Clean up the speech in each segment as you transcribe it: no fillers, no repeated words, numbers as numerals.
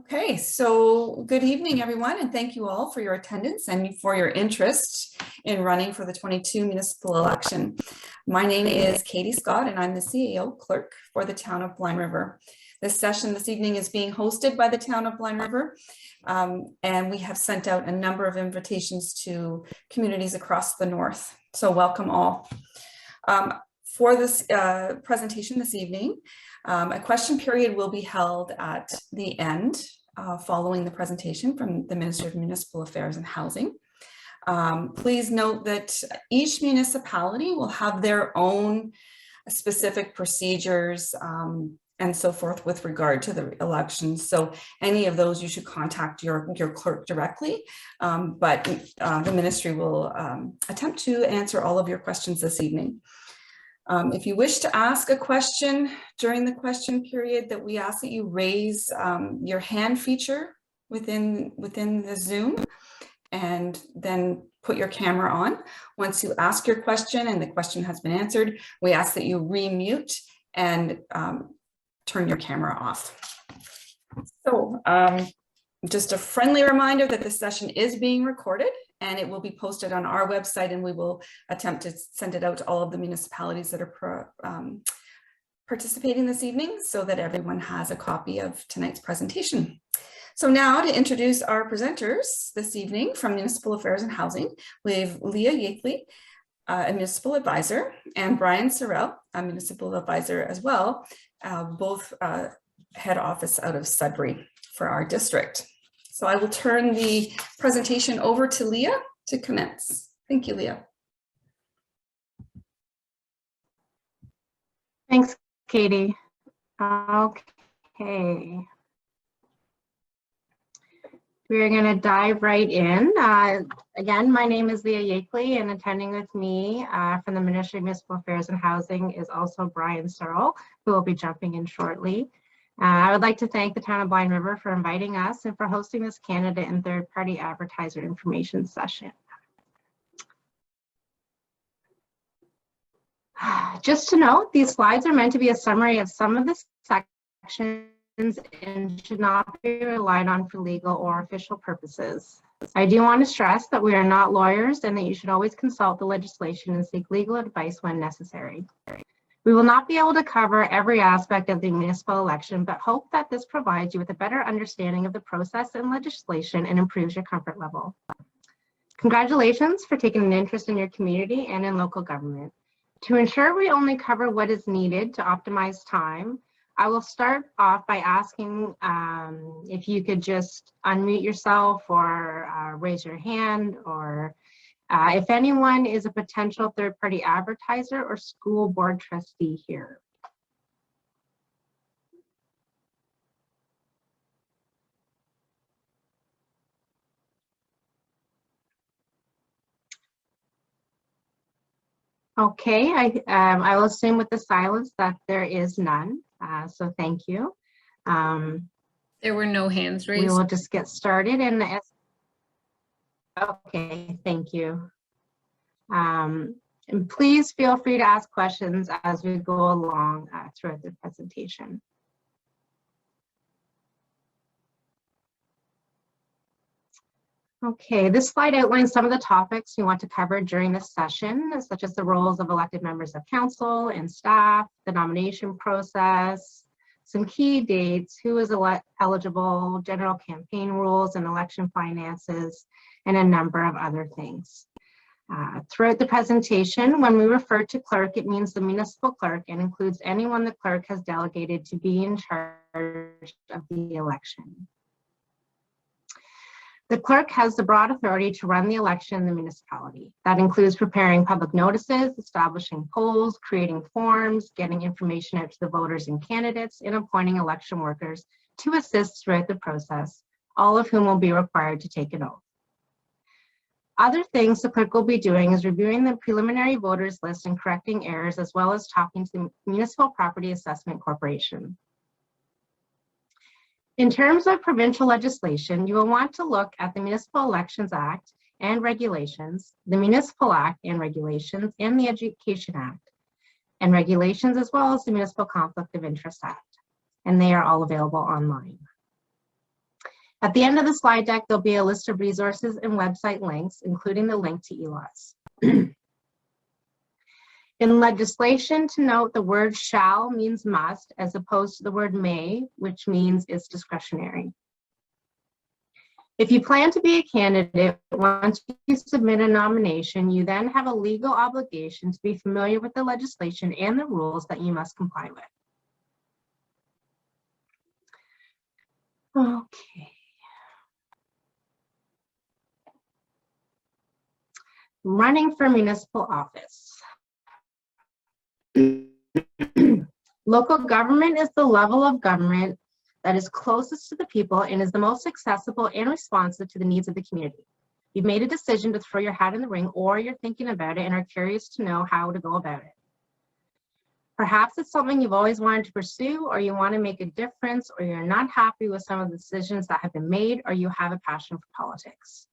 Okay, so good evening, everyone, and thank you all for your attendance and for your interest in running for the 22 municipal election. My name is Katie Scott, and I'm the CEO clerk for the town of Blind River. This session this evening is being hosted by the town of Blind River, and we have sent out a number of invitations to communities across the north. So welcome all. For this presentation this evening, a question period will be held at the end following the presentation from the Minister of Municipal Affairs and Housing. Please note that each municipality will have their own specific procedures and so forth with regard to the elections. So any of those you should contact your clerk directly, but the ministry will attempt to answer all of your questions this evening. If you wish to ask a question during the question period, that we ask that you raise your hand feature within the Zoom and then put your camera on. Once you ask your question and the question has been answered, we ask that you remute and turn your camera off. So just a friendly reminder that this session is being recorded and it will be posted on our website, and we will attempt to send it out to all of the municipalities that are participating this evening so that everyone has a copy of tonight's presentation. So now to introduce our presenters this evening from Municipal Affairs and Housing, we have Leah Yakeley, a municipal advisor, and Brian Sorrell, a municipal advisor as well, both head office out of Sudbury for our district. So I will turn the presentation over to Leah to commence. Thank you, Leah. Thanks, Katie. Okay. We're going to dive right in. Again, my name is Leah Yakeley, and attending with me from the Ministry of Municipal Affairs and Housing is also Brian Sorrell, who will be jumping in shortly. I would like to thank the Town of Blind River for inviting us and for hosting this candidate and third-party advertiser information session. Just to note, these slides are meant to be a summary of some of the sections and should not be relied on for legal or official purposes. I do want to stress that we are not lawyers and that you should always consult the legislation and seek legal advice when necessary. We will not be able to cover every aspect of the municipal election, but hope that this provides you with a better understanding of the process and legislation and improves your comfort level. Congratulations for taking an interest in your community and in local government. To ensure we only cover what is needed to optimize time, I will start off by asking if you could just unmute yourself or raise your hand, or if anyone is a potential third-party advertiser or school board trustee here. Okay, I will assume with the silence that there is none, so thank you. There were no hands raised. We will just get started. Okay, thank you. And please feel free to ask questions as we go along throughout the presentation. Okay, this slide outlines some of the topics we want to cover during this session, such as the roles of elected members of council and staff, the nomination process, some key dates, who is eligible, general campaign rules and election finances, and a number of other things. Throughout the presentation, when we refer to clerk, it means the municipal clerk and includes anyone the clerk has delegated to be in charge of the election. The clerk has the broad authority to run the election in the municipality. That includes preparing public notices, establishing polls, creating forms, getting information out to the voters and candidates, and appointing election workers to assist throughout the process, all of whom will be required to take an oath. Other things the clerk will be doing is reviewing the preliminary voters list and correcting errors, as well as talking to the Municipal Property Assessment Corporation. In terms of provincial legislation, you will want to look at the Municipal Elections Act and regulations, the Municipal Act and regulations, and the Education Act and regulations, as well as the Municipal Conflict of Interest Act, and they are all available online. At the end of the slide deck, there'll be a list of resources and website links, including the link to ELOTS. In legislation, to note the word shall means must, as opposed to the word may, which means it's discretionary. If you plan to be a candidate, once you submit a nomination, you then have a legal obligation to be familiar with the legislation and the rules that you must comply with. Okay. Running for municipal office. Local government is the level of government that is closest to the people and is the most accessible and responsive to the needs of the community. You've made a decision to throw your hat in the ring, or you're thinking about it and are curious to know how to go about it. Perhaps it's something you've always wanted to pursue, or you want to make a difference, or you're not happy with some of the decisions that have been made, or you have a passion for politics.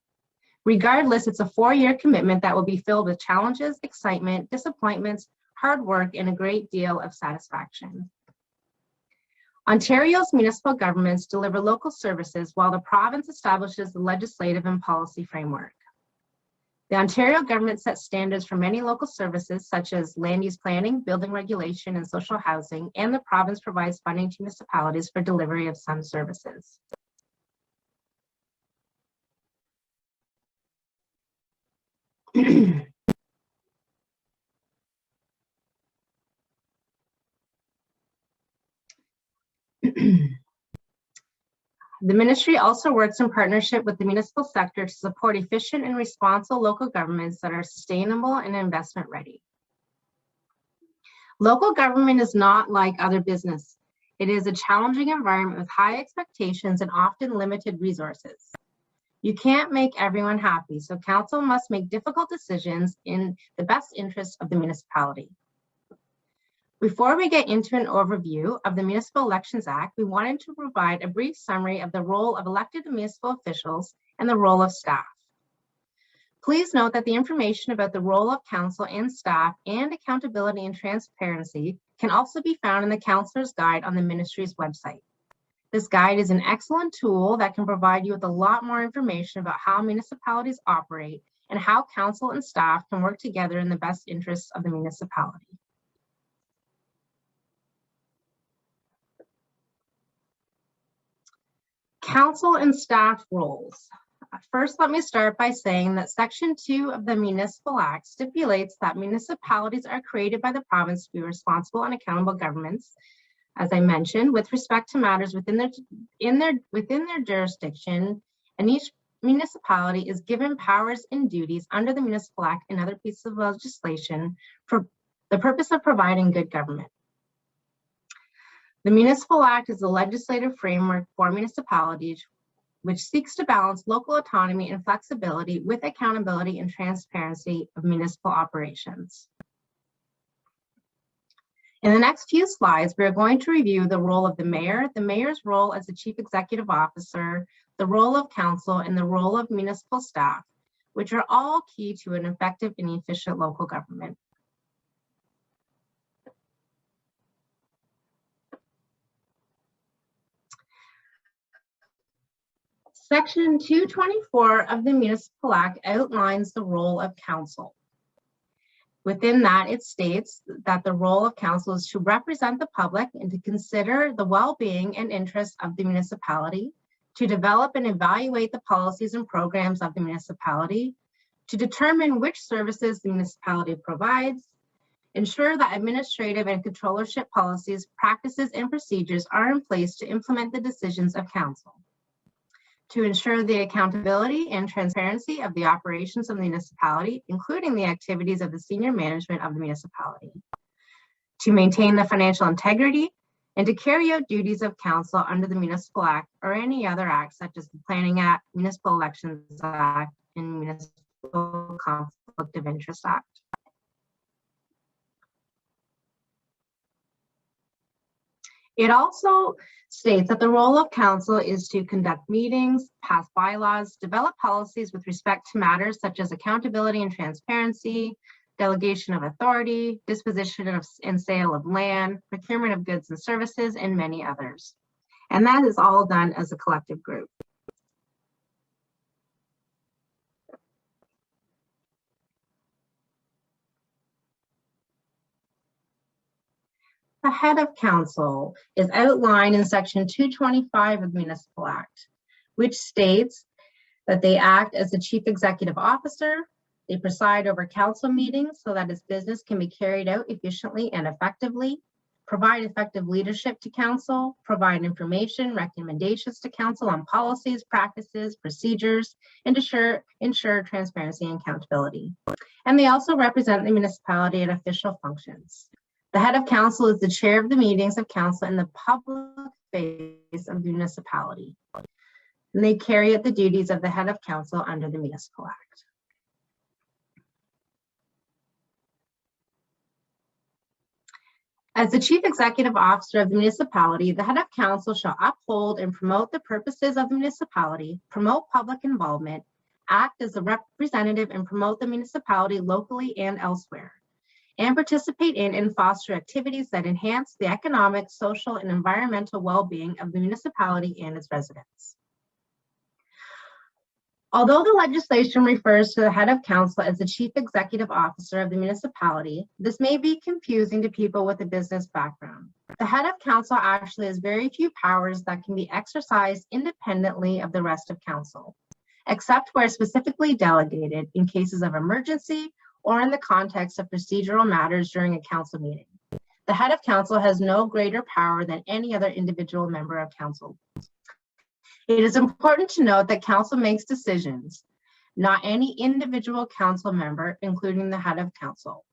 Regardless, it's a 4-year commitment that will be filled with challenges, excitement, disappointments, hard work, and a great deal of satisfaction. Ontario's municipal governments deliver local services while the province establishes the legislative and policy framework. The Ontario government sets standards for many local services such as land use planning, building regulation, and social housing, and the province provides funding to municipalities for delivery of some services. The ministry also works in partnership with the municipal sector to support efficient and responsible local governments that are sustainable and investment ready. Local government is not like other business. It is a challenging environment with high expectations and often limited resources. You can't make everyone happy, so council must make difficult decisions in the best interest of the municipality. Before we get into an overview of the Municipal Elections Act, we wanted to provide a brief summary of the role of elected municipal officials and the role of staff. Please note that the information about the role of council and staff and accountability and transparency can also be found in the Councillor's Guide on the ministry's website. This guide is an excellent tool that can provide you with a lot more information about how municipalities operate and how council and staff can work together in the best interests of the municipality. Council and staff roles. First, let me start by saying that Section 2 of the Municipal Act stipulates that municipalities are created by the province to be responsible and accountable governments, as I mentioned, with respect to matters within their jurisdiction, and each municipality is given powers and duties under the Municipal Act and other pieces of legislation for the purpose of providing good government. The Municipal Act is the legislative framework for municipalities, which seeks to balance local autonomy and flexibility with accountability and transparency of municipal operations. In the next few slides, we are going to review the role of the mayor's role as the chief executive officer, the role of council, and the role of municipal staff, which are all key to an effective and efficient local government. Section 224 of the Municipal Act outlines the role of council. Within that, it states that the role of council is to represent the public and to consider the well-being and interests of the municipality, to develop and evaluate the policies and programs of the municipality, to determine which services the municipality provides, ensure that administrative and controllership policies, practices, and procedures are in place to implement the decisions of council, to ensure the accountability and transparency of the operations of the municipality, including the activities of the senior management of the municipality, to maintain the financial integrity, and to carry out duties of council under the Municipal Act or any other act such as the Planning Act, Municipal Elections Act, and Municipal Conflict of Interest Act. It also states that the role of council is to conduct meetings, pass bylaws, develop policies with respect to matters such as accountability and transparency, delegation of authority, disposition of and sale of land, procurement of goods and services, and many others. And that is all done as a collective group. The head of council is outlined in section 225 of the Municipal Act, which states that they act as the chief executive officer. They preside over council meetings so that its business can be carried out efficiently and effectively, provide effective leadership to council, provide information, recommendations to council on policies, practices, procedures, and ensure transparency and accountability. And they also represent the municipality at official functions. The head of council is the chair of the meetings of council in the public face of the municipality. And they carry out the duties of the head of council under the Municipal Act. As the chief executive officer of the municipality, the head of council shall uphold and promote the purposes of the municipality, promote public involvement, act as a representative and promote the municipality locally and elsewhere, and participate in and foster activities that enhance the economic, social, and environmental well-being of the municipality and its residents. Although the legislation refers to the head of council as the chief executive officer of the municipality, this may be confusing to people with a business background. The head of council actually has very few powers that can be exercised independently of the rest of council, except where specifically delegated in cases of emergency or in the context of procedural matters during a council meeting. The head of council has no greater power than any other individual member of council. It is important to note that council makes decisions, not any individual council member, including the head of council.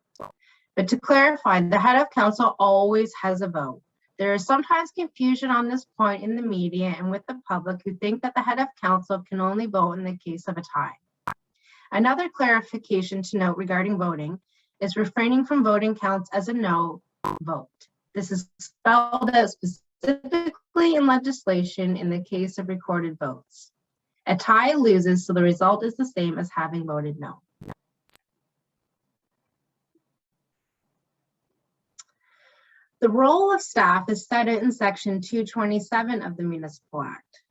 But to clarify, the head of council always has a vote. There is sometimes confusion on this point in the media and with the public who think that the head of council can only vote in the case of a tie. Another clarification to note regarding voting is refraining from voting counts as a no vote. This is spelled out specifically in legislation in the case of recorded votes. A tie loses, so the result is the same as having voted no. The role of staff is set out in section 227 of the Municipal Act,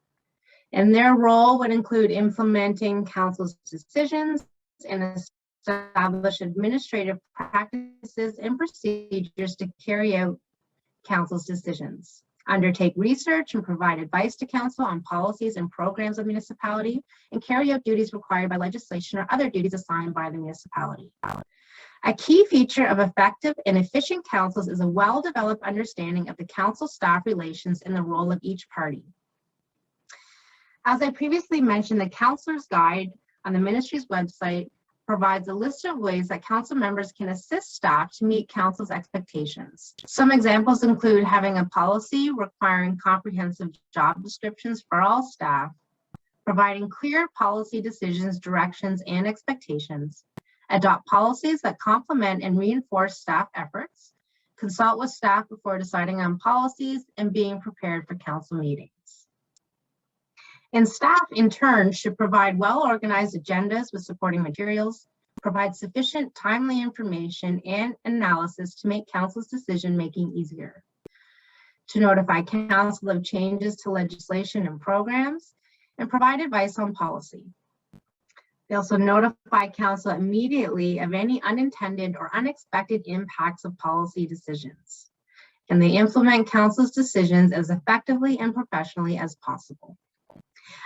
and their role would include implementing council's decisions and establish administrative practices and procedures to carry out council's decisions, undertake research and provide advice to council on policies and programs of municipality, and carry out duties required by legislation or other duties assigned by the municipality. A key feature of effective and efficient councils is a well-developed understanding of the council-staff relations and the role of each party. As I previously mentioned, the Councilor's Guide on the ministry's website provides a list of ways that council members can assist staff to meet council's expectations. Some examples include having a policy requiring comprehensive job descriptions for all staff, providing clear policy decisions, directions, and expectations, adopt policies that complement and reinforce staff efforts, consult with staff before deciding on policies, and being prepared for council meetings. And staff, in turn, should provide well-organized agendas with supporting materials, provide sufficient timely information and analysis to make council's decision-making easier, to notify council of changes to legislation and programs, and provide advice on policy. They also notify council immediately of any unintended or unexpected impacts of policy decisions, and they implement council's decisions as effectively and professionally as possible.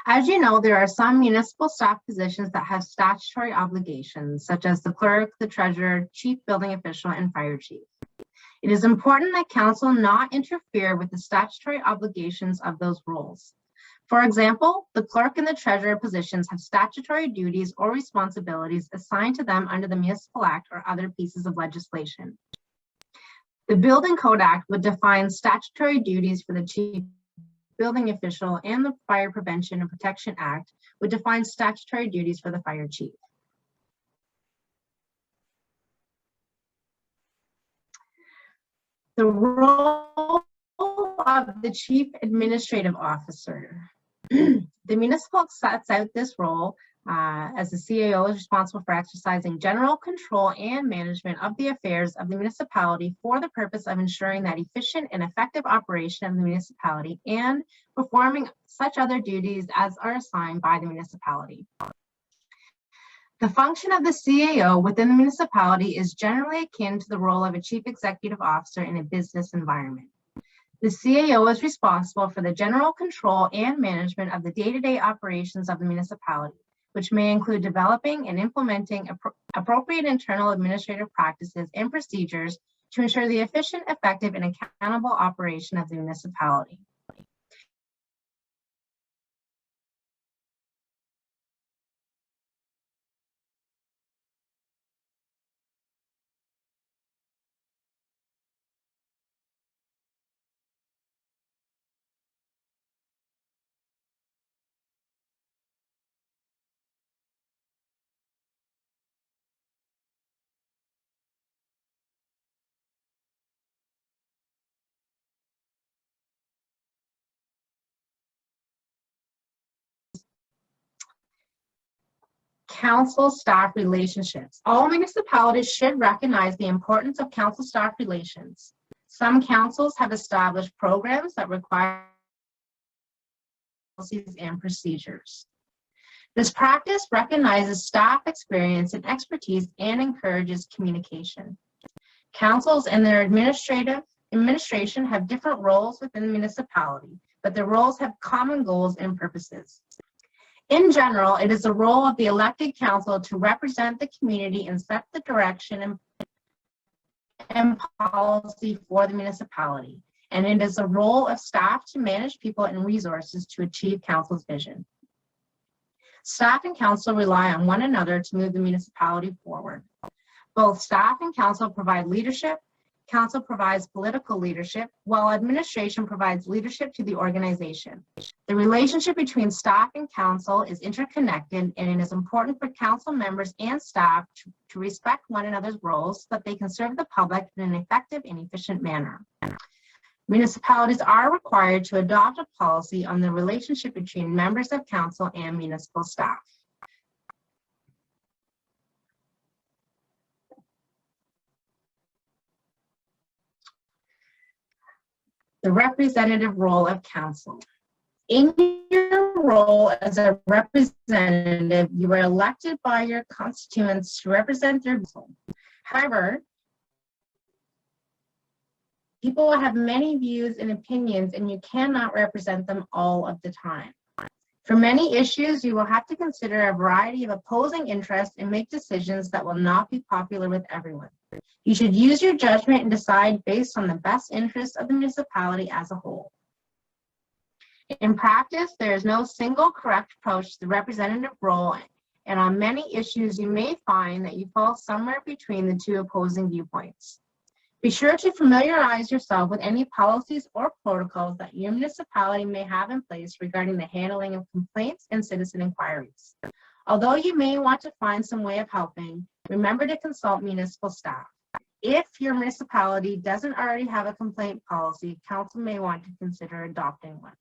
As you know, there are some municipal staff positions that have statutory obligations, such as the clerk, the treasurer, chief building official, and fire chief. It is important that council not interfere with the statutory obligations of those roles. For example, the clerk and the treasurer positions have statutory duties or responsibilities assigned to them under the Municipal Act or other pieces of legislation. The Building Code Act would define statutory duties for the chief building official, and the Fire Prevention and Protection Act would define statutory duties for the fire chief. The role of the Chief Administrative Officer. The municipal sets out this role as the CAO is responsible for exercising general control and management of the affairs of the municipality for the purpose of ensuring that efficient and effective operation of the municipality and performing such other duties as are assigned by the municipality. The function of the CAO within the municipality is generally akin to the role of a chief executive officer in a business environment. The CAO is responsible for the general control and management of the day-to-day operations of the municipality, which may include developing and implementing appropriate internal administrative practices and procedures to ensure the efficient, effective, and accountable operation of the municipality. Council staff relationships. All municipalities should recognize the importance of council staff relations. Some councils have established programs that require policies and procedures. This practice recognizes staff experience and expertise and encourages communication. Councils and their administration have different roles within the municipality, but their roles have common goals and purposes. In general, it is the role of the elected council to represent the community and set the direction and policy for the municipality. And it is the role of staff to manage people and resources to achieve council's vision. Staff and council rely on one another to move the municipality forward. Both staff and council provide leadership. Council provides political leadership, while administration provides leadership to the organization. The relationship between staff and council is interconnected, and it is important for council members and staff to respect one another's roles so that they can serve the public in an effective and efficient manner. Municipalities are required to adopt a policy on the relationship between members of council and municipal staff. The representative role of council. In your role as a representative, you are elected by your constituents to represent their council. However, people have many views and opinions, and you cannot represent them all of the time. For many issues, you will have to consider a variety of opposing interests and make decisions that will not be popular with everyone. You should use your judgment and decide based on the best interests of the municipality as a whole. In practice, there is no single correct approach to the representative role, and on many issues, you may find that you fall somewhere between the two opposing viewpoints. Be sure to familiarize yourself with any policies or protocols that your municipality may have in place regarding the handling of complaints and citizen inquiries. Although you may want to find some way of helping, remember to consult municipal staff. If your municipality doesn't already have a complaint policy, council may want to consider adopting one.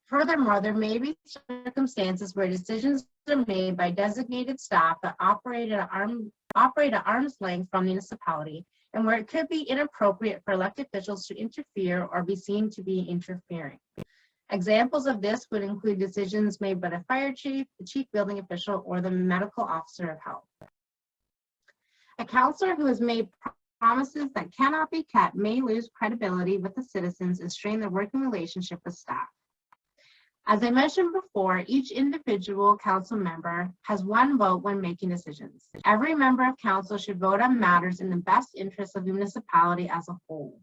Furthermore, there may be circumstances where decisions are made by designated staff that operate at arm's length from the municipality, and where it could be inappropriate for elected officials to interfere or be seen to be interfering. Examples of this would include decisions made by the fire chief, the chief building official, or the medical officer of health. A councillor who has made promises that cannot be kept may lose credibility with the citizens and strain the working relationship with staff. As I mentioned before, each individual council member has one vote when making decisions. Every member of council should vote on matters in the best interest of the municipality as a whole.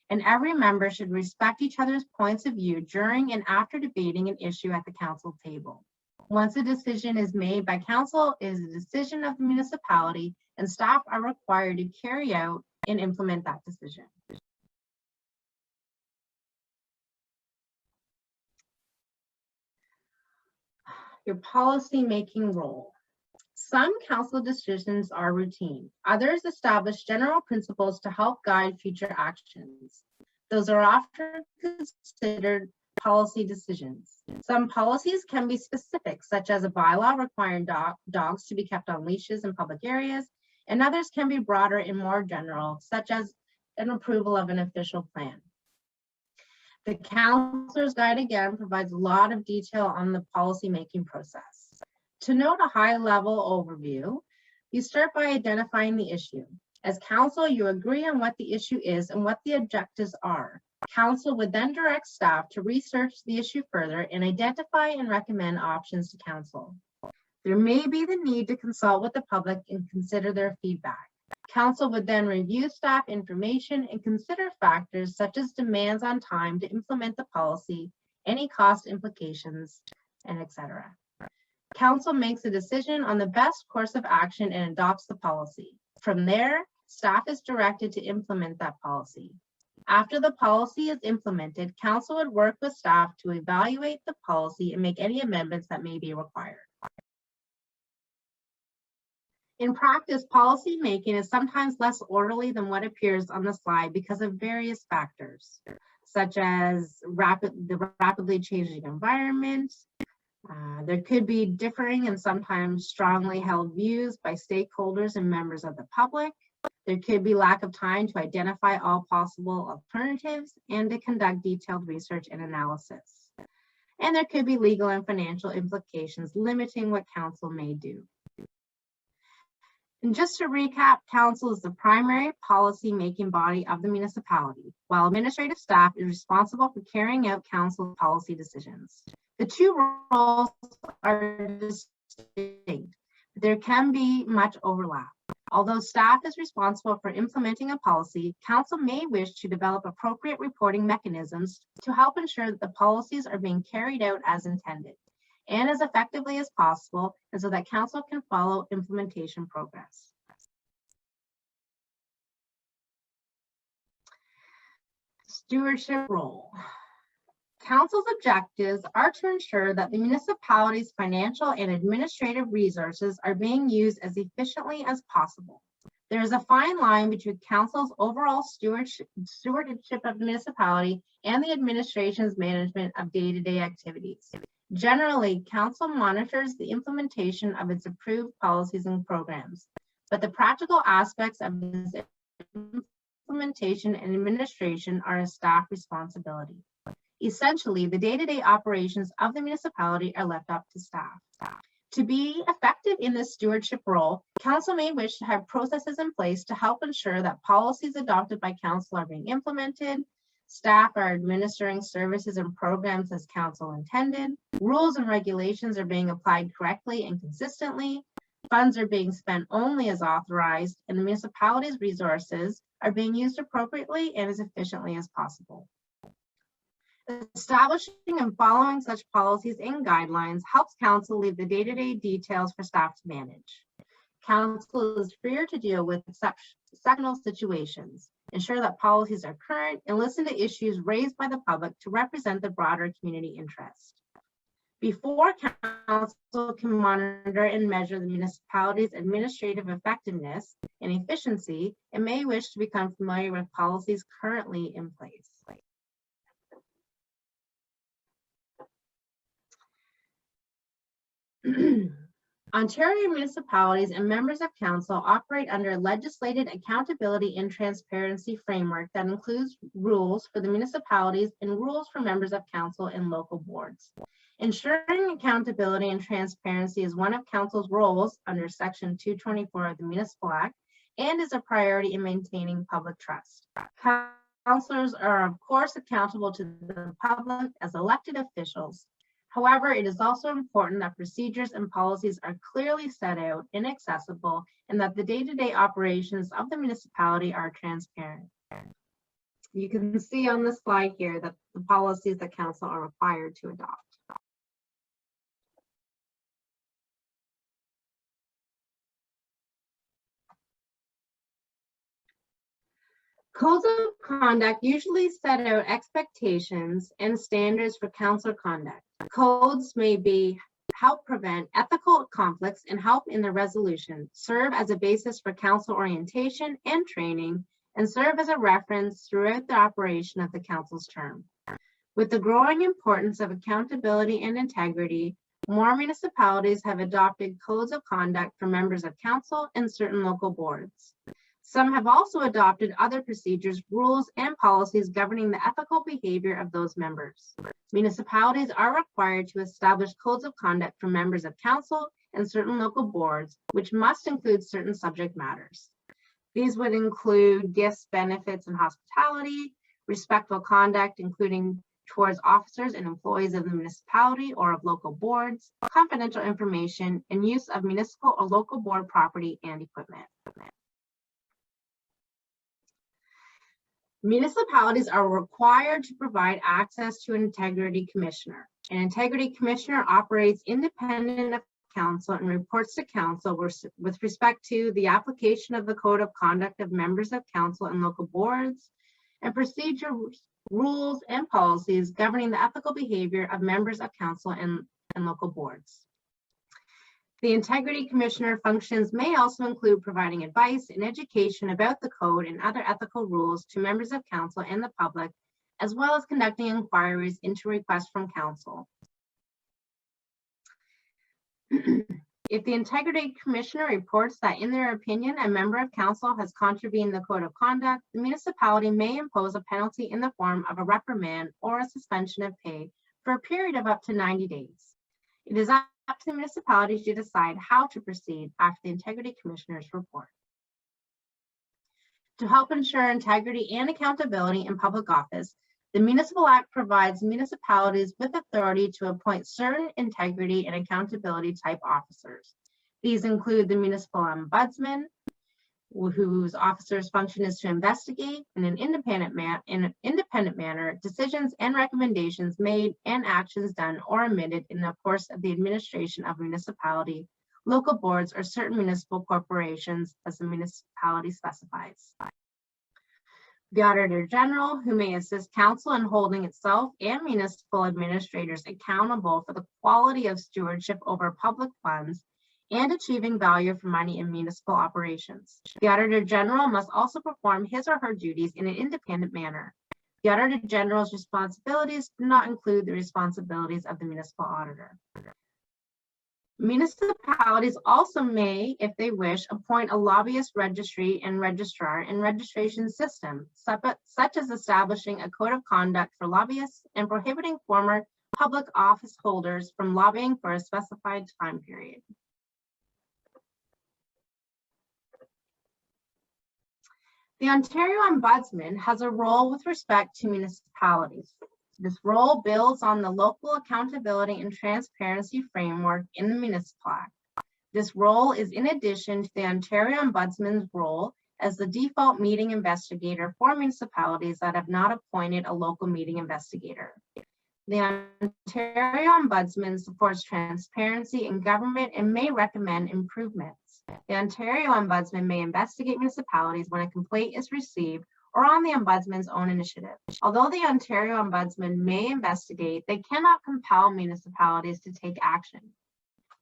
And every member should respect each other's points of view during and after debating an issue at the council table. Once a decision is made by council, it is a decision of the municipality, and staff are required to carry out and implement that decision. Your policy-making role. Some council decisions are routine. Others establish general principles to help guide future actions. Those are often considered policy decisions. Some policies can be specific, such as a bylaw requiring dogs to be kept on leashes in public areas, and others can be broader and more general, such as an approval of an official plan. The Councilor's Guide again provides a lot of detail on the policy-making process. To note a high-level overview, you start by identifying the issue. As council, you agree on what the issue is and what the objectives are. Council would then direct staff to research the issue further and identify and recommend options to council. There may be the need to consult with the public and consider their feedback. Council would then review staff information and consider factors such as demands on time to implement the policy, any cost implications, and etc. Council makes a decision on the best course of action and adopts the policy. From there, staff is directed to implement that policy. After the policy is implemented, council would work with staff to evaluate the policy and make any amendments that may be required. In practice, policy making is sometimes less orderly than what appears on the slide because of various factors, such as the rapidly changing environment. There could be differing and sometimes strongly held views by stakeholders and members of the public. There could be lack of time to identify all possible alternatives and to conduct detailed research and analysis. And there could be legal and financial implications limiting what council may do. And just to recap, council is the primary policy-making body of the municipality, while administrative staff is responsible for carrying out council policy decisions. The two roles are distinct, but there can be much overlap. Although staff is responsible for implementing a policy, council may wish to develop appropriate reporting mechanisms to help ensure that the policies are being carried out as intended and as effectively as possible, and so that council can follow implementation progress. Stewardship role. Council's objectives are to ensure that the municipality's financial and administrative resources are being used as efficiently as possible. There is a fine line between council's overall stewardship of the municipality and the administration's management of day-to-day activities. Generally, council monitors the implementation of its approved policies and programs, but the practical aspects of its implementation and administration are a staff responsibility. Essentially, the day-to-day operations of the municipality are left up to staff. To be effective in this stewardship role, council may wish to have processes in place to help ensure that policies adopted by council are being implemented, staff are administering services and programs as council intended, rules and regulations are being applied correctly and consistently, funds are being spent only as authorized, and the municipality's resources are being used appropriately and as efficiently as possible. Establishing and following such policies and guidelines helps council leave the day-to-day details for staff to manage. Council is freer to deal with exceptional situations, ensure that policies are current, and listen to issues raised by the public to represent the broader community interest. Before council can monitor and measure the municipality's administrative effectiveness and efficiency, it may wish to become familiar with policies currently in place. Ontario municipalities and members of council operate under a legislated accountability and transparency framework that includes rules for the municipalities and rules for members of council and local boards. Ensuring accountability and transparency is one of council's roles under Section 224 of the Municipal Act and is a priority in maintaining public trust. Councilors are, of course, accountable to the public as elected officials. However, it is also important that procedures and policies are clearly set out and accessible, and that the day-to-day operations of the municipality are transparent. You can see on the slide here that the policies that council are required to adopt. Codes of conduct usually set out expectations and standards for council conduct. Codes may help prevent ethical conflicts and help in the resolution, serve as a basis for council orientation and training, and serve as a reference throughout the operation of the council's term. With the growing importance of accountability and integrity, more municipalities have adopted codes of conduct for members of council and certain local boards. Some have also adopted other procedures, rules, and policies governing the ethical behavior of those members. Municipalities are required to establish codes of conduct for members of council and certain local boards, which must include certain subject matters. These would include gifts, benefits, and hospitality, respectful conduct, including towards officers and employees of the municipality or of local boards, confidential information, and use of municipal or local board property and equipment. Municipalities are required to provide access to an integrity commissioner. An integrity commissioner operates independent of council and reports to council with respect to the application of the code of conduct of members of council and local boards, and procedure, rules, and policies governing the ethical behavior of members of council and local boards. The integrity commissioner functions may also include providing advice and education about the code and other ethical rules to members of council and the public, as well as conducting inquiries into requests from council. If the integrity commissioner reports that, in their opinion, a member of council has contravened the code of conduct, the municipality may impose a penalty in the form of a reprimand or a suspension of pay for a period of up to 90 days. It is up to the municipality to decide how to proceed after the integrity commissioner's report. To help ensure integrity and accountability in public office, the Municipal Act provides municipalities with authority to appoint certain integrity and accountability type officers. These include the municipal ombudsman, whose officer's function is to investigate in an independent manner decisions and recommendations made and actions done or omitted in the course of the administration of a municipality, local boards, or certain municipal corporations as the municipality specifies. The Auditor General, who may assist council in holding itself and municipal administrators accountable for the quality of stewardship over public funds and achieving value for money in municipal operations. The Auditor General must also perform his or her duties in an independent manner. The Auditor General's responsibilities do not include the responsibilities of the municipal auditor. Municipalities also may, if they wish, appoint a lobbyist registry and registrar and registration system, such as establishing a code of conduct for lobbyists and prohibiting former public office holders from lobbying for a specified time period. The Ontario Ombudsman has a role with respect to municipalities. This role builds on the local accountability and transparency framework in the Municipal Act. This role is in addition to the Ontario Ombudsman's role as the default meeting investigator for municipalities that have not appointed a local meeting investigator. The Ontario Ombudsman supports transparency in government and may recommend improvements. The Ontario Ombudsman may investigate municipalities when a complaint is received or on the Ombudsman's own initiative. Although the Ontario Ombudsman may investigate, they cannot compel municipalities to take action.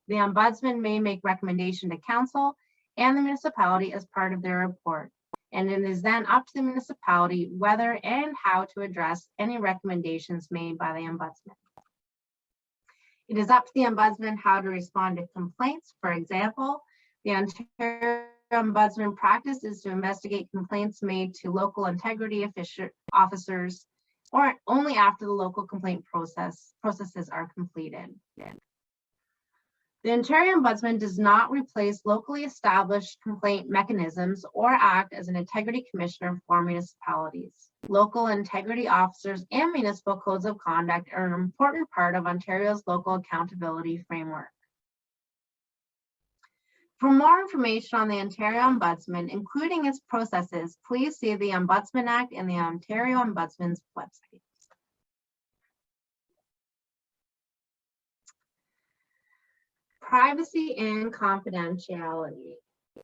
The Ombudsman may make recommendation to council and the municipality as part of their report, and it is then up to the municipality whether and how to address any recommendations made by the Ombudsman. It is up to the Ombudsman how to respond to complaints. For example, the Ontario Ombudsman practice is to investigate complaints made to local integrity officers or only after the local complaint processes are completed. The Ontario Ombudsman does not replace locally established complaint mechanisms or act as an integrity commissioner for municipalities. Local integrity officers and municipal codes of conduct are an important part of Ontario's local accountability framework. For more information on the Ontario Ombudsman, including its processes, please see the Ombudsman Act and the Ontario Ombudsman's website. Privacy and confidentiality.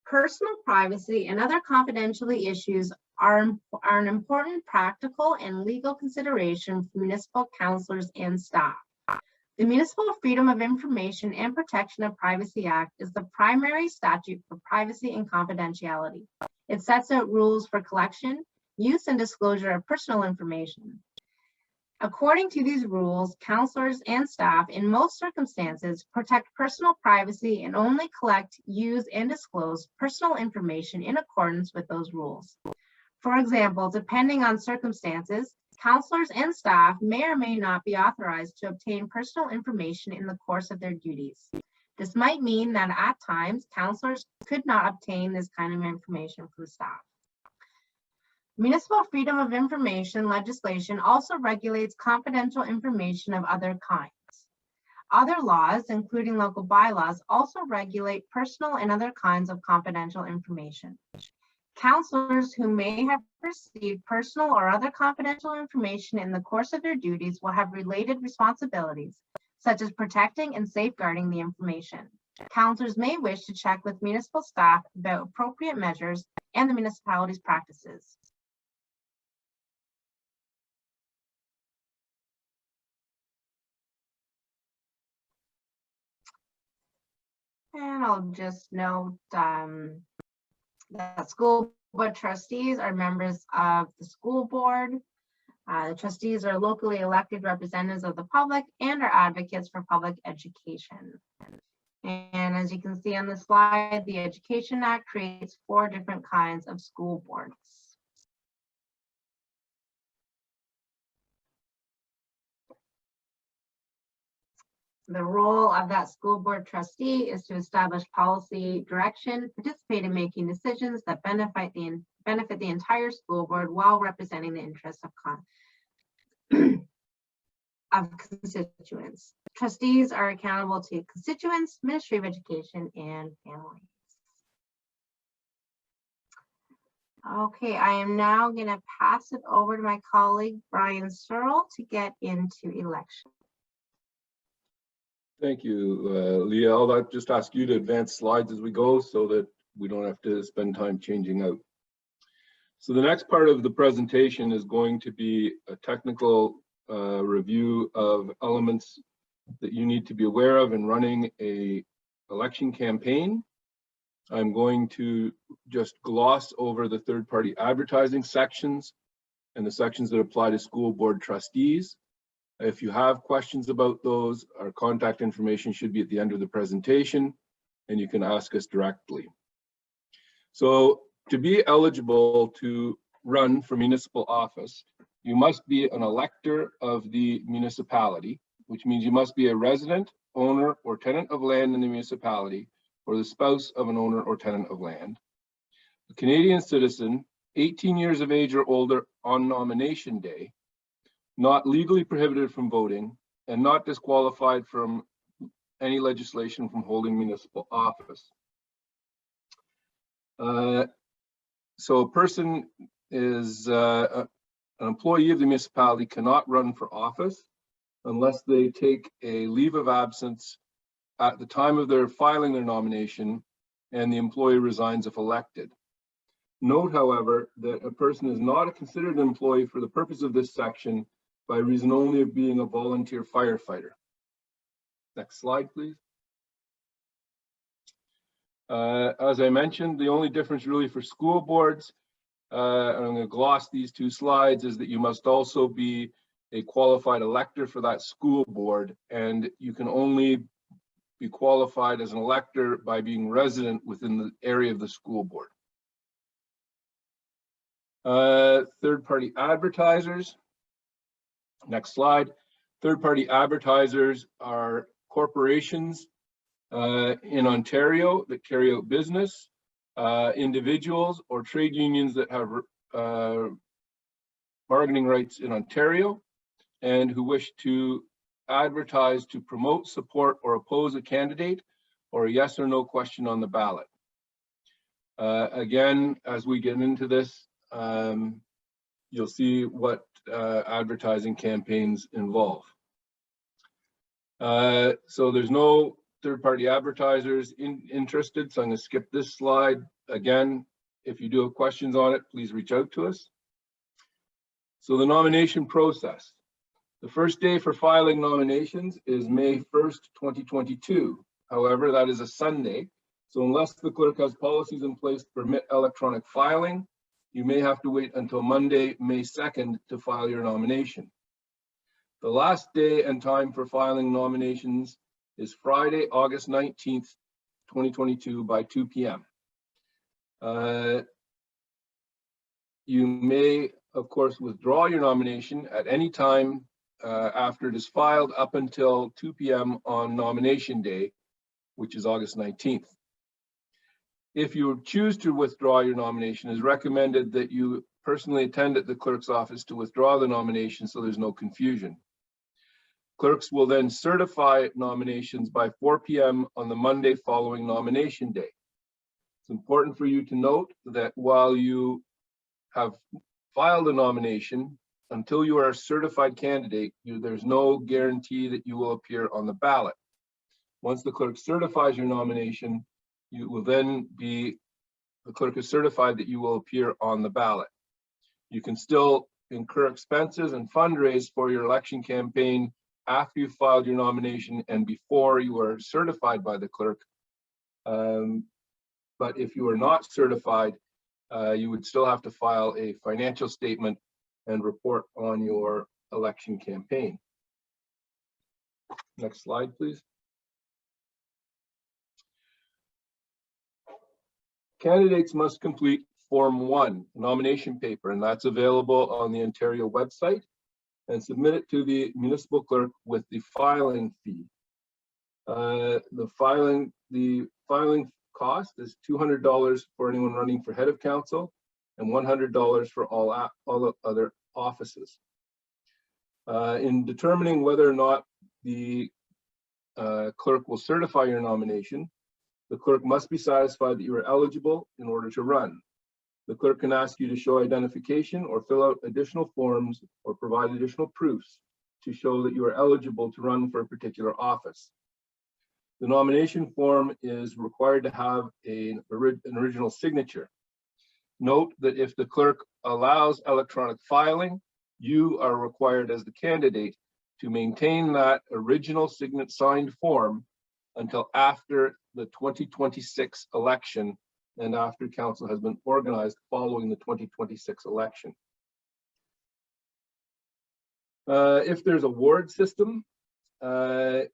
Personal privacy and other confidentiality issues are an important practical and legal consideration for municipal councillors and staff. The Municipal Freedom of Information and Protection of Privacy Act is the primary statute for privacy and confidentiality. It sets out rules for collection, use, and disclosure of personal information. According to these rules, councillors and staff in most circumstances protect personal privacy and only collect, use, and disclose personal information in accordance with those rules. For example, depending on circumstances, councillors and staff may or may not be authorized to obtain personal information in the course of their duties. This might mean that at times, counselors could not obtain this kind of information from staff. Municipal freedom of information legislation also regulates confidential information of other kinds. Other laws, including local bylaws, also regulate personal and other kinds of confidential information. Counselors who may have received personal or other confidential information in the course of their duties will have related responsibilities, such as protecting and safeguarding the information. Counselors may wish to check with municipal staff about appropriate measures and the municipality's practices. And I'll just note that school board trustees are members of the school board. The trustees are locally elected representatives of the public and are advocates for public education. And as you can see on the slide, the Education Act creates 4 different kinds of school boards. The role of that school board trustee is to establish policy direction, participate in making decisions that benefit the entire school board while representing the interests of constituents. Trustees are accountable to constituents, Ministry of Education, and families. Okay, I am now going to pass it over to my colleague, Brian Searle, to get into election. Thank you, Leah. I'll just ask you to advance slides as we go so that we don't have to spend time changing out. So the next part of the presentation is going to be a technical review of elements that you need to be aware of in running a election campaign. I'm going to just gloss over the third-party advertising sections and the sections that apply to school board trustees. If you have questions about those, our contact information should be at the end of the presentation, and you can ask us directly. So to be eligible to run for municipal office, you must be an elector of the municipality, which means you must be a resident, owner, or tenant of land in the municipality, or the spouse of an owner or tenant of land, a Canadian citizen, 18 years of age or older on nomination day, not legally prohibited from voting, and not disqualified from any legislation from holding municipal office. So a person is an employee of the municipality cannot run for office unless they take a leave of absence at the time of their filing their nomination and the employee resigns if elected. Note, however, that a person is not considered an employee for the purpose of this section by reason only of being a volunteer firefighter. Next slide, please. As I mentioned, the only difference really for school boards, and I'm going to gloss these 2 slides, is that you must also be a qualified elector for that school board, and you can only be qualified as an elector by being resident within the area of the school board. Third-party advertisers. Next slide. Third-party advertisers are corporations in Ontario that carry out business, individuals or trade unions that have bargaining rights in Ontario and who wish to advertise to promote, support, or oppose a candidate or a yes or no question on the ballot. Again, as we get into this, you'll see what advertising campaigns involve. So there's no third-party advertisers interested, so I'm going to skip this slide. Again, if you do have questions on it, please reach out to us. So the nomination process. The first day for filing nominations is May 1st, 2022. However, that is a Sunday. So unless the clerk has policies in place to permit electronic filing, you may have to wait until Monday, May 2nd to file your nomination. The last day and time for filing nominations is Friday, August 19th, 2022 by 2 p.m. You may, of course, withdraw your nomination at any time after it is filed up until 2 p.m. on nomination day, which is August 19th. If you choose to withdraw your nomination, it is recommended that you personally attend at the clerk's office to withdraw the nomination so there's no confusion. Clerks will then certify nominations by 4 p.m. on the Monday following nomination day. It's important for you to note that while you have filed a nomination, until you are a certified candidate, there's no guarantee that you will appear on the ballot. Once the clerk certifies your nomination, you will then the clerk is certified that you will appear on the ballot. You can still incur expenses and fundraise for your election campaign after you filed your nomination and before you are certified by the clerk. But if you are not certified, you would still have to file a financial statement and report on your election campaign. Next slide, please. Candidates must complete Form 1, nomination paper, and that's available on the Ontario website, and submit it to the municipal clerk with the filing fee. The filing cost is $200 for anyone running for head of council and $100 for all other offices. In determining whether or not the clerk will certify your nomination, the clerk must be satisfied that you are eligible in order to run. The clerk can ask you to show identification or fill out additional forms or provide additional proofs to show that you are eligible to run for a particular office. The nomination form is required to have an original signature. Note that if the clerk allows electronic filing, you are required as the candidate to maintain that original signed form until after the 2026 election and after council has been organized following the 2026 election. If there's a ward system, as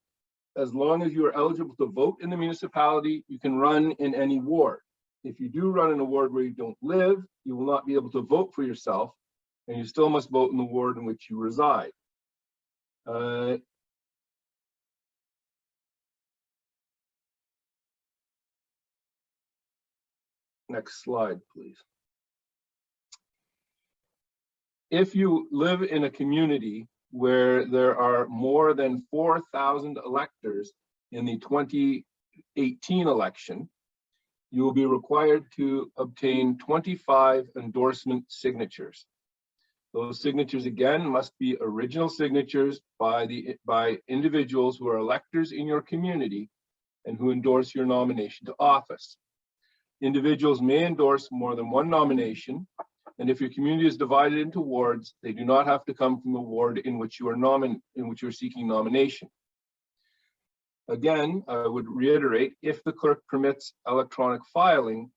long as you are eligible to vote in the municipality, you can run in any ward. If you do run in a ward where you don't live, you will not be able to vote for yourself, and you still must vote in the ward in which you reside. Next slide, please. If you live in a community where there are more than 4,000 electors in the 2018 election, you will be required to obtain 25 endorsement signatures. Those signatures, again, must be original signatures by individuals who are electors in your community and who endorse your nomination to office. Individuals may endorse more than one nomination, and if your community is divided into wards, they do not have to come from the ward in which you are seeking nomination. Again, I would reiterate, if the clerk permits electronic filing,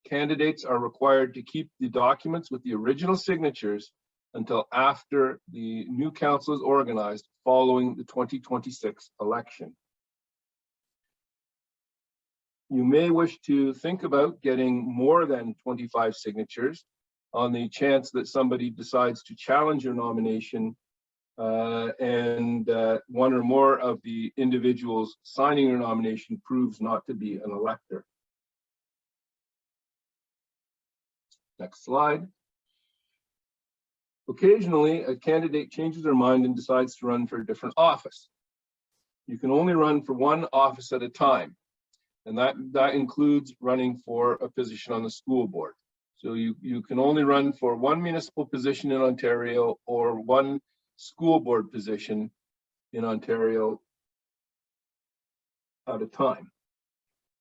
candidates are required to keep the documents with the original signatures until after the new council is organized following the 2026 election. You may wish to think about getting more than 25 signatures on the chance that somebody decides to challenge your nomination and one or more of the individuals signing your nomination proves not to be an elector. Next slide. Occasionally, a candidate changes their mind and decides to run for a different office. You can only run for one office at a time, and that includes running for a position on the school board. So you can only run for one municipal position in Ontario or one school board position in Ontario at a time.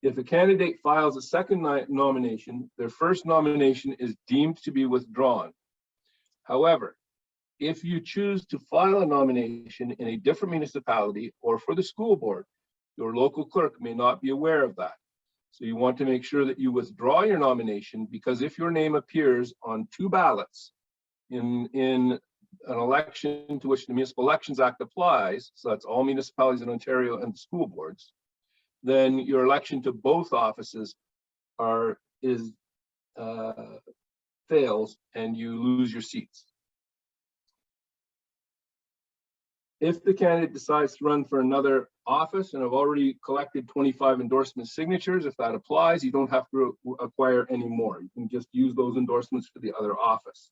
If a candidate files a second nomination, their first nomination is deemed to be withdrawn. However, if you choose to file a nomination in a different municipality or for the school board, your local clerk may not be aware of that. So you want to make sure that you withdraw your nomination, because if your name appears on two ballots in an election to which the Municipal Elections Act applies, so that's all municipalities in Ontario and the school boards, then your election to both offices fails and you lose your seats. If the candidate decides to run for another office and have already collected 25 endorsement signatures, if that applies, you don't have to acquire any more. You can just use those endorsements for the other office.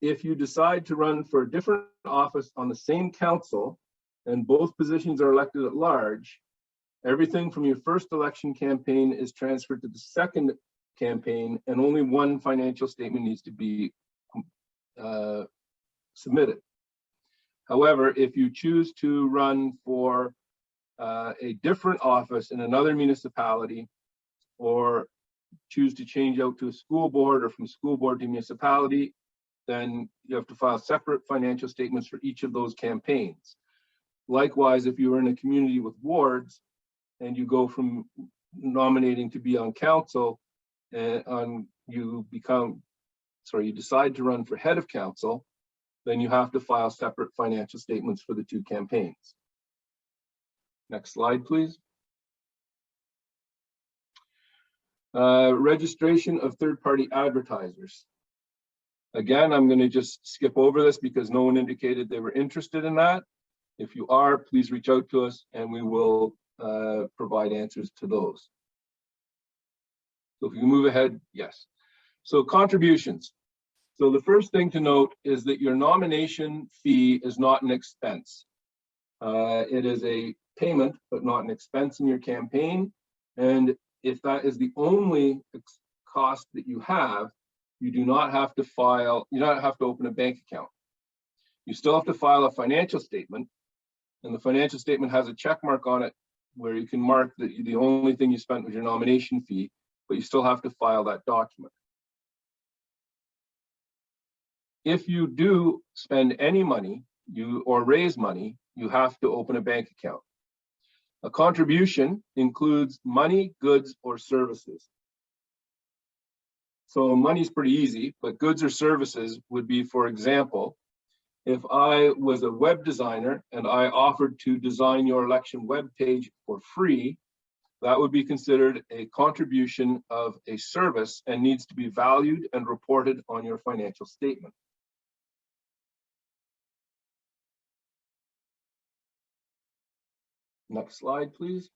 If you decide to run for a different office on the same council and both positions are elected at large, everything from your first election campaign is transferred to the second campaign, and only one financial statement needs to be submitted. However, if you choose to run for a different office in another municipality, or choose to change out to a school board or from school board to municipality, then you have to file separate financial statements for each of those campaigns. Likewise, if you are in a community with wards and you go from nominating to be on council, you decide to run for head of council, then you have to file separate financial statements for the two campaigns. Next slide, please. Registration of third-party advertisers. Again, I'm going to just skip over this because no one indicated they were interested in that. If you are, please reach out to us and we will provide answers to those. So if you can move ahead, yes. So contributions. So the first thing to note is that your nomination fee is not an expense. It is a payment, but not an expense in your campaign. And if that is the only cost that you have, you do not have to file, you don't have to open a bank account. You still have to file a financial statement, and the financial statement has a check mark on it where you can mark that the only thing you spent was your nomination fee, but you still have to file that document. If you do spend any money or raise money, you have to open a bank account. A contribution includes money, goods, or services. So money is pretty easy, but goods or services would be, for example, if I was a web designer and I offered to design your election web page for free, that would be considered a contribution of a service and needs to be valued and reported on your financial statement. Next slide, please.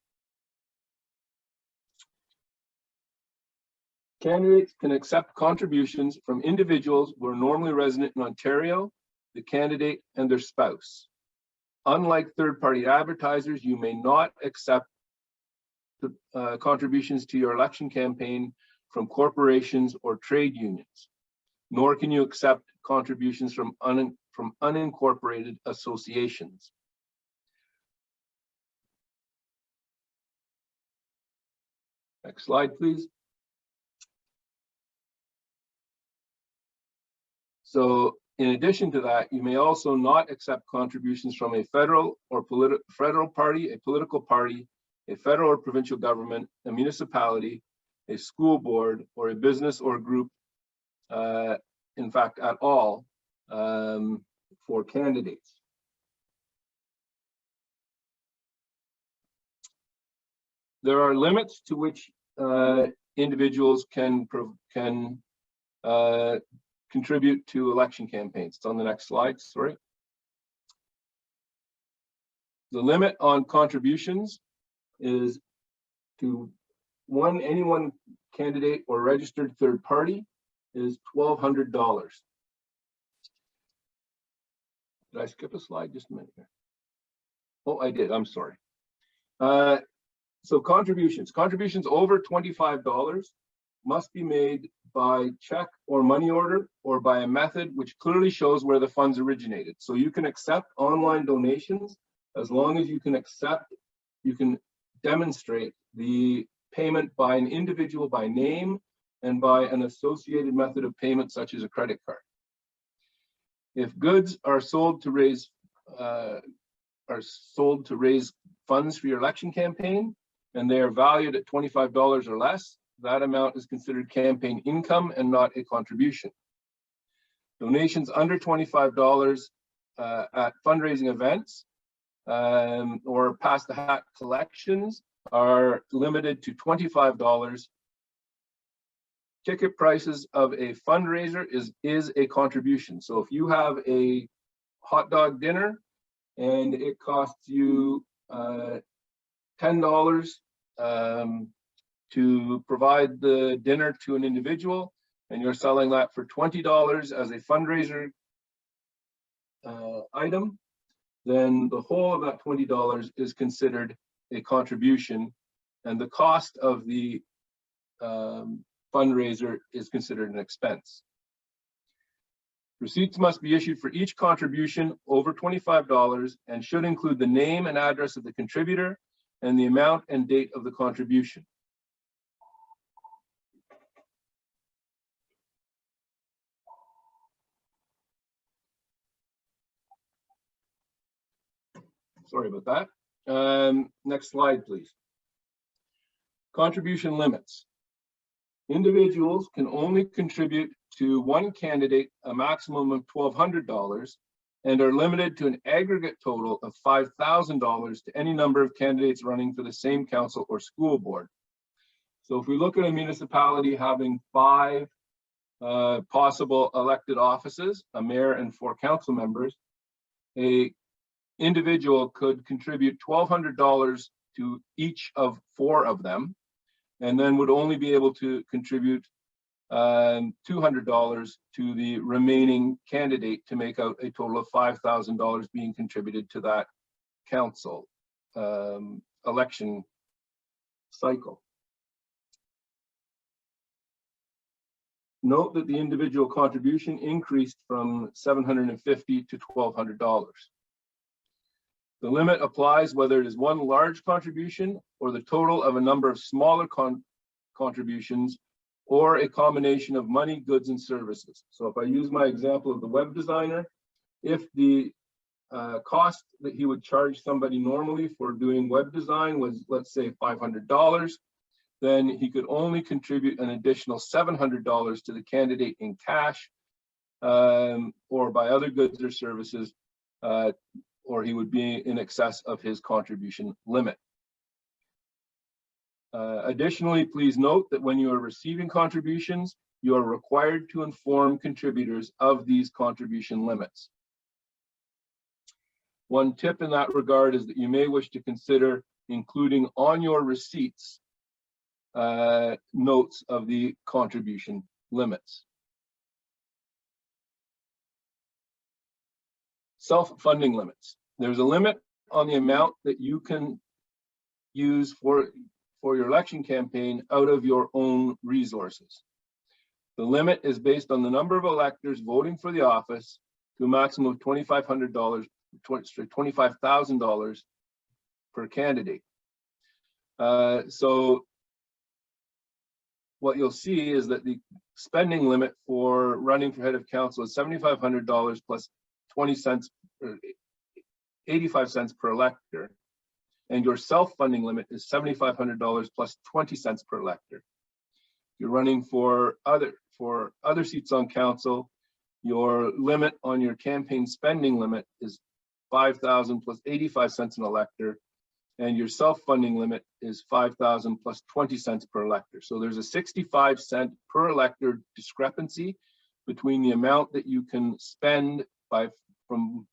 Candidates can accept contributions from individuals who are normally resident in Ontario, the candidate, and their spouse. Unlike third-party advertisers, you may not accept contributions to your election campaign from corporations or trade unions, nor can you accept contributions from unincorporated associations. Next slide, please. So in addition to that, you may also not accept contributions from a federal or party, a political party, a federal or provincial government, a municipality, a school board, or a business or group, in fact, at all, for candidates. There are limits to which individuals can contribute to election campaigns. It's on the next slide, sorry. The limit on contributions is to any one candidate or registered third party is $1,200. Did I skip a slide? Just a minute here. Oh, I did, I'm sorry. So contributions over $25 must be made by check or money order or by a method which clearly shows where the funds originated. So you can accept online donations as long as you can demonstrate the payment by an individual by name and by an associated method of payment such as a credit card. If goods are sold to raise funds for your election campaign and they are valued at $25 or less, that amount is considered campaign income and not a contribution. Donations under $25 at fundraising events or pass the hat collections are limited to $25. Ticket prices of a fundraiser is a contribution. So if you have a hot dog dinner, and it costs you $10 to provide the dinner to an individual, and you're selling that for $20 as a fundraiser item, then the whole of that $20 is considered a contribution, and the cost of the fundraiser is considered an expense. Receipts must be issued for each contribution over $25 and should include the name and address of the contributor and the amount and date of the contribution. Sorry about that. Next slide, please. Contribution limits. Individuals can only contribute to one candidate a maximum of $1,200 and are limited to an aggregate total of $5,000 to any number of candidates running for the same council or school board. So if we look at a municipality having 5 possible elected offices, a mayor and 4 council members, a individual could contribute $1,200 to each of 4 of them, and then would only be able to contribute $200 to the remaining candidate to make out a total of $5,000 being contributed to that council election cycle. Note that the individual contribution increased from $750 to $1,200. The limit applies whether it is one large contribution or the total of a number of smaller contributions or a combination of money, goods, and services. So if I use my example of the web designer, if the cost that he would charge somebody normally for doing web design was, let's say, $500, then he could only contribute an additional $700 to the candidate in cash or by other goods or services, or he would be in excess of his contribution limit. Additionally, please note that when you are receiving contributions, you are required to inform contributors of these contribution limits. One tip in that regard is that you may wish to consider including on your receipts notes of the contribution limits. Self-funding limits. There's a limit on the amount that you can use for your election campaign out of your own resources. The limit is based on the number of electors voting for the office to a maximum of $25,000 per candidate. So what you'll see is that the spending limit for running for head of council is $7,500 plus 20 cents, 85 cents per elector, and your self-funding limit is $7,500 plus 20 cents per elector. You're running for other seats on council, your limit on your campaign spending limit is $5,000 plus 85 cents an elector, and your self-funding limit is $5,000 plus 20 cents per elector. So there's a 65 cent per elector discrepancy between the amount that you can spend from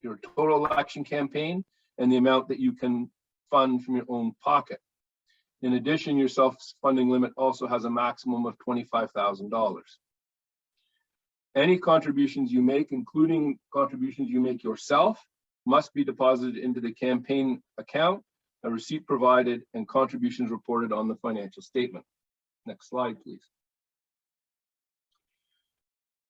your total election campaign and the amount that you can fund from your own pocket. In addition, your self-funding limit also has a maximum of $25,000. Any contributions you make, including contributions you make yourself, must be deposited into the campaign account, a receipt provided, and contributions reported on the financial statement. Next slide, please.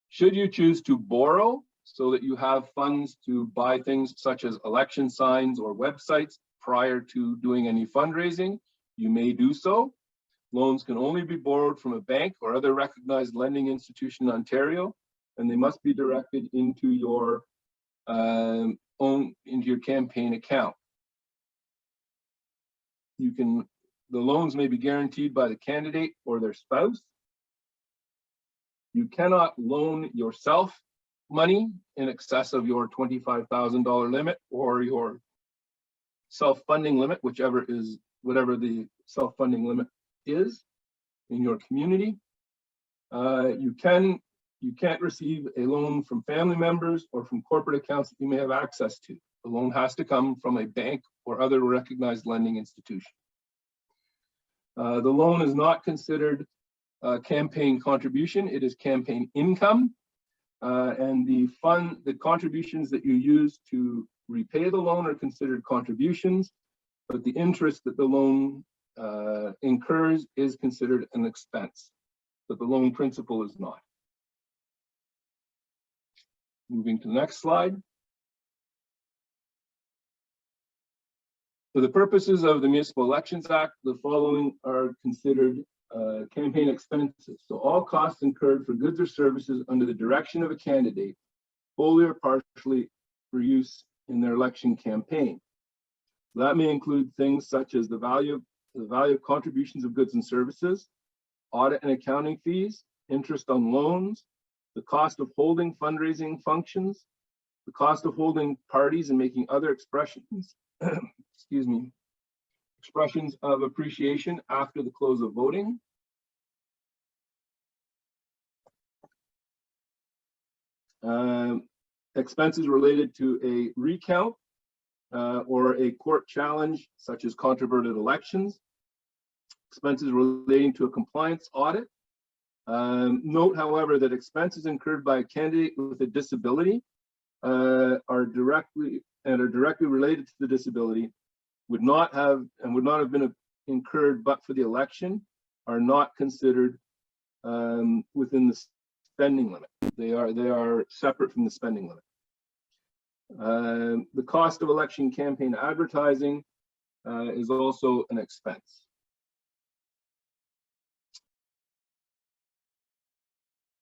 Should you choose to borrow so that you have funds to buy things such as election signs or websites prior to doing any fundraising, you may do so. Loans can only be borrowed from a bank or other recognized lending institution in Ontario, and they must be directed into your campaign account. The loans may be guaranteed by the candidate or their spouse. You cannot loan yourself money in excess of your $25,000 limit or your self-funding limit, whatever the self-funding limit is in your community. You can you can't receive a loan from family members or from corporate accounts that you may have access to. The loan has to come from a bank or other recognized lending institution. The loan is not considered a campaign contribution, it is campaign income. And the contributions that you use to repay the loan are considered contributions, but the interest that the loan incurs is considered an expense, but the loan principal is not. Moving to the next slide. For the purposes of the Municipal Elections Act, the following are considered campaign expenses. So all costs incurred for goods or services under the direction of a candidate, wholly or partially for use in their election campaign. That may include things such as the value of contributions of goods and services, audit and accounting fees, interest on loans, the cost of holding fundraising functions, the cost of holding parties and making other expressions, excuse me, expressions of appreciation after the close of voting. Expenses related to a recount or a court challenge, such as controverted elections. Expenses relating to a compliance audit. Note, however, that expenses incurred by a candidate with a disability are directly related to the disability, would not have been incurred but for the election, are not considered within the spending limit. They are separate from the spending limit. The cost of election campaign advertising is also an expense.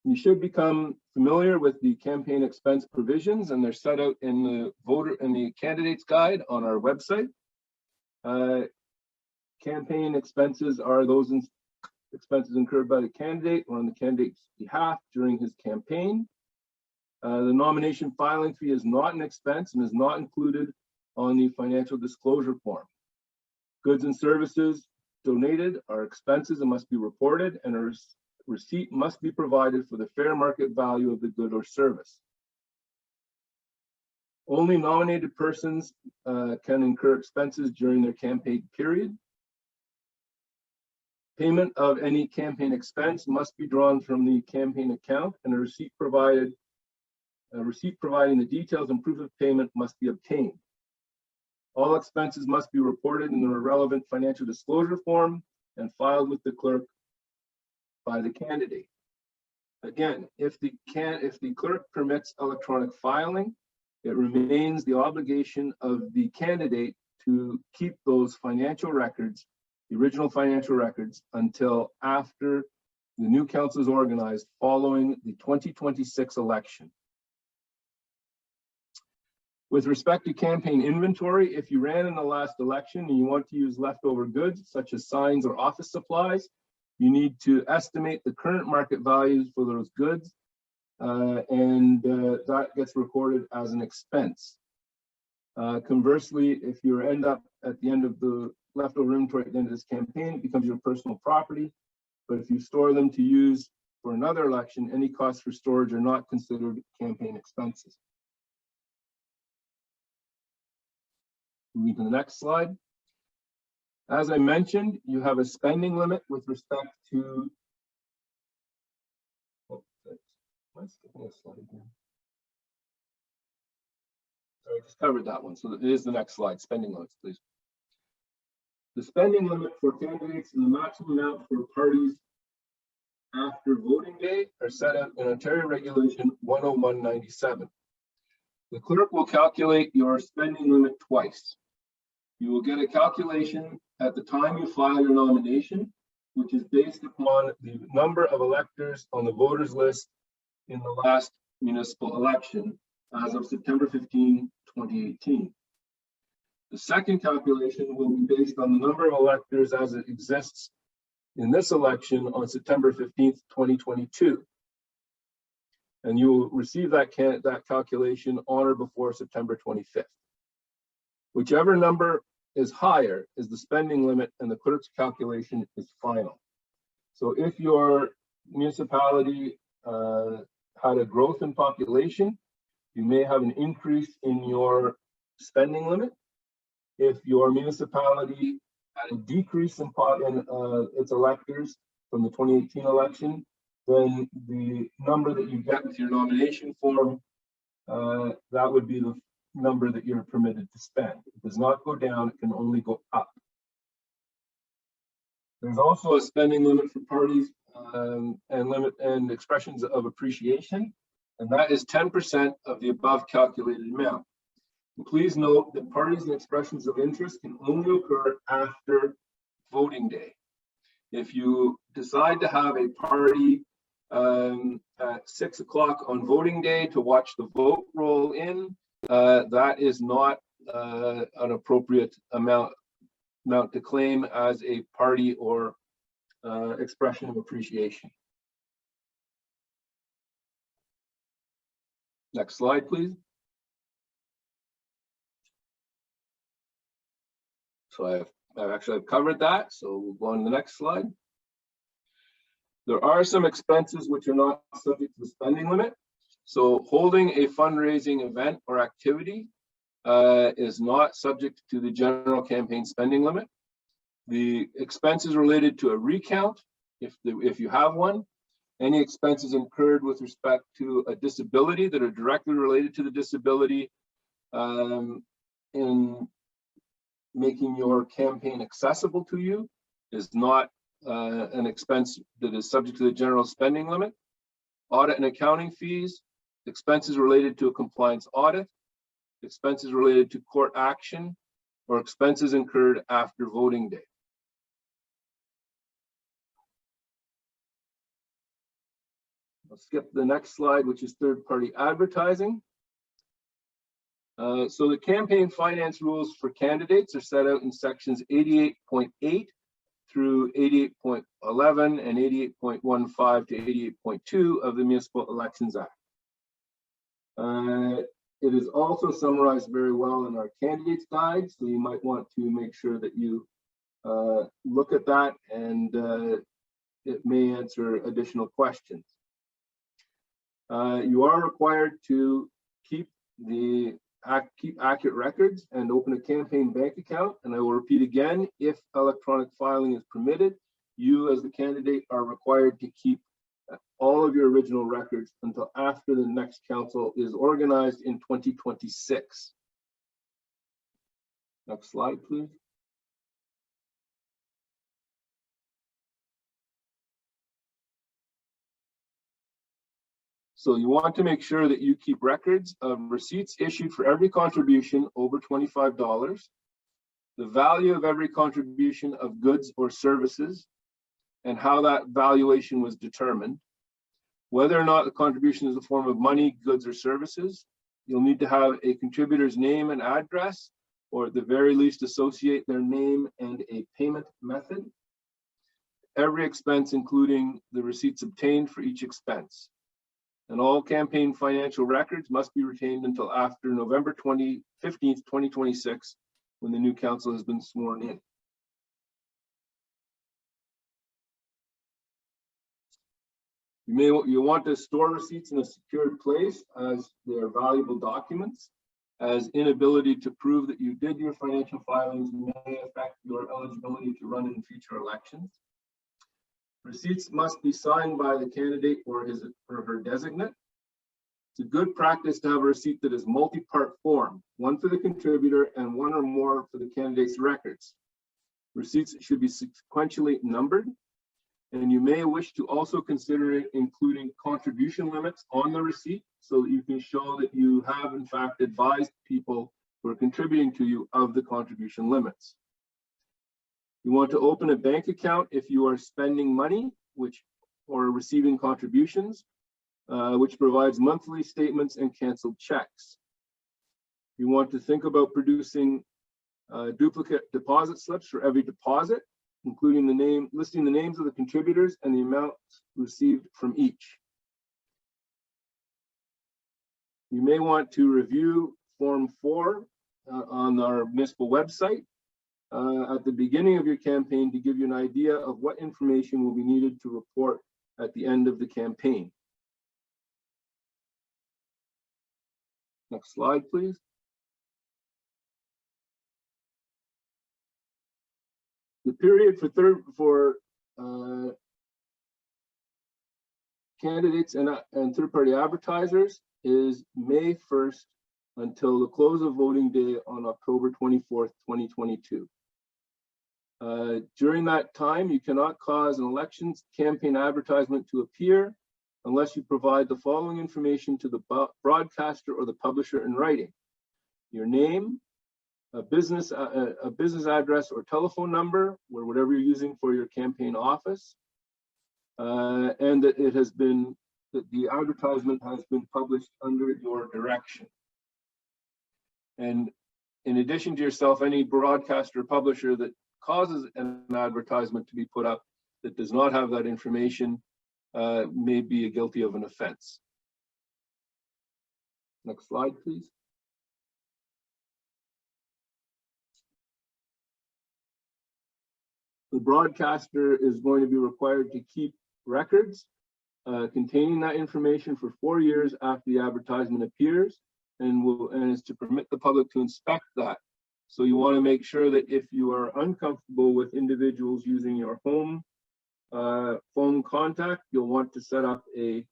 You should become familiar with the campaign expense provisions, and they're set out in the candidates guide on our website. Campaign expenses are those expenses incurred by the candidate or on the candidate's behalf during his campaign. The nomination filing fee is not an expense and is not included on the financial disclosure form. Goods and services donated are expenses and must be reported, and a receipt must be provided for the fair market value of the good or service. Only nominated persons can incur expenses during their campaign period. Payment of any campaign expense must be drawn from the campaign account, and a receipt providing the details and proof of payment must be obtained. All expenses must be reported in the relevant financial disclosure form and filed with the clerk by the candidate. Again, if the clerk permits electronic filing, it remains the obligation of the candidate to keep those financial records, the original financial records, until after the new council is organized following the 2026 election. With respect to campaign inventory, if you ran in the last election and you want to use leftover goods such as signs or office supplies, you need to estimate the current market values for those goods, and that gets recorded as an expense. Conversely, if you end up at the end of the leftover inventory at the end of this campaign, it becomes your personal property. But if you store them to use for another election, any costs for storage are not considered campaign expenses. Moving to the next slide. As I mentioned, you have a spending limit with respect to. Oh, am I skipping a slide again? I just covered that one, so it is the next slide. Spending limits, please. The spending limit for candidates and the maximum amount for parties after voting day are set out in Ontario Regulation 10197. The clerk will calculate your spending limit twice. You will get a calculation at the time you file your nomination, which is based upon the number of electors on the voters list in the last municipal election as of September 15, 2018. The second calculation will be based on the number of electors as it exists in this election on September 15th, 2022. And you will receive that calculation on or before September 25th. Whichever number is higher is the spending limit, and the clerk's calculation is final. So if your municipality had a growth in population, you may have an increase in your spending limit. If your municipality had a decrease in its electors from the 2018 election, then the number that you get with your nomination form, that would be the number that you're permitted to spend. It does not go down, it can only go up. There's also a spending limit for parties and expressions of appreciation, and that is 10% of the above calculated amount. And please note that parties and expressions of interest can only occur after voting day. If you decide to have a party at 6 o'clock on voting day to watch the vote roll in, that is not an appropriate amount to claim as a party or expression of appreciation. Next slide, please. So I've covered that, so we'll go on to the next slide. There are some expenses which are not subject to the spending limit. So holding a fundraising event or activity is not subject to the general campaign spending limit. The expenses related to a recount, if you have one, any expenses incurred with respect to a disability that are directly related to the disability in making your campaign accessible to you is not an expense that is subject to the general spending limit. Audit and accounting fees, expenses related to a compliance audit, expenses related to court action, or expenses incurred after voting day. I'll skip the next slide, which is third-party advertising. So the campaign finance rules for candidates are set out in sections 88.8 through 88.11 and 88.15 to 88.2 of the Municipal Elections Act. It is also summarized very well in our candidates guide, so you might want to make sure that you look at that, and it may answer additional questions. You are required to keep accurate records and open a campaign bank account. And I will repeat again, if electronic filing is permitted, you as the candidate are required to keep all of your original records until after the next council is organized in 2026. Next slide, please. So you want to make sure that you keep records of receipts issued for every contribution over $25, the value of every contribution of goods or services, and how that valuation was determined. Whether or not the contribution is a form of money, goods, or services, you'll need to have a contributor's name and address, or at the very least associate their name and a payment method. Every expense, including the receipts obtained for each expense. And all campaign financial records must be retained until after November 15th, 2026, when the new council has been sworn in. You want to store receipts in a secured place, as they are valuable documents, as inability to prove that you did your financial filings may affect your eligibility to run in future elections. Receipts must be signed by the candidate or his or her designate. It's a good practice to have a receipt that is multi-part form, one for the contributor and one or more for the candidate's records. Receipts should be sequentially numbered, and you may wish to also consider including contribution limits on the receipt so that you can show that you have in fact advised people who are contributing to you of the contribution limits. You want to open a bank account if you are spending money, or receiving contributions, which provides monthly statements and canceled checks. You want to think about producing duplicate deposit slips for every deposit, including listing the names of the contributors and the amounts received from each. You may want to review Form 4 on our municipal website at the beginning of your campaign to give you an idea of what information will be needed to report at the end of the campaign. Next slide, please. The period for candidates and third-party advertisers is May 1st until the close of voting day on October 24th, 2022. During that time, you cannot cause an elections campaign advertisement to appear unless you provide the following information to the broadcaster or the publisher in writing: your name, a business address or telephone number, or whatever you're using for your campaign office, and that the advertisement has been published under your direction. And in addition to yourself, any broadcaster or publisher that causes an advertisement to be put up that does not have that information may be guilty of an offense. Next slide, please. The broadcaster is going to be required to keep records containing that information for 4 years after the advertisement appears, and is to permit the public to inspect that. So you want to make sure that if you are uncomfortable with individuals using your home phone contact, you'll want to set up a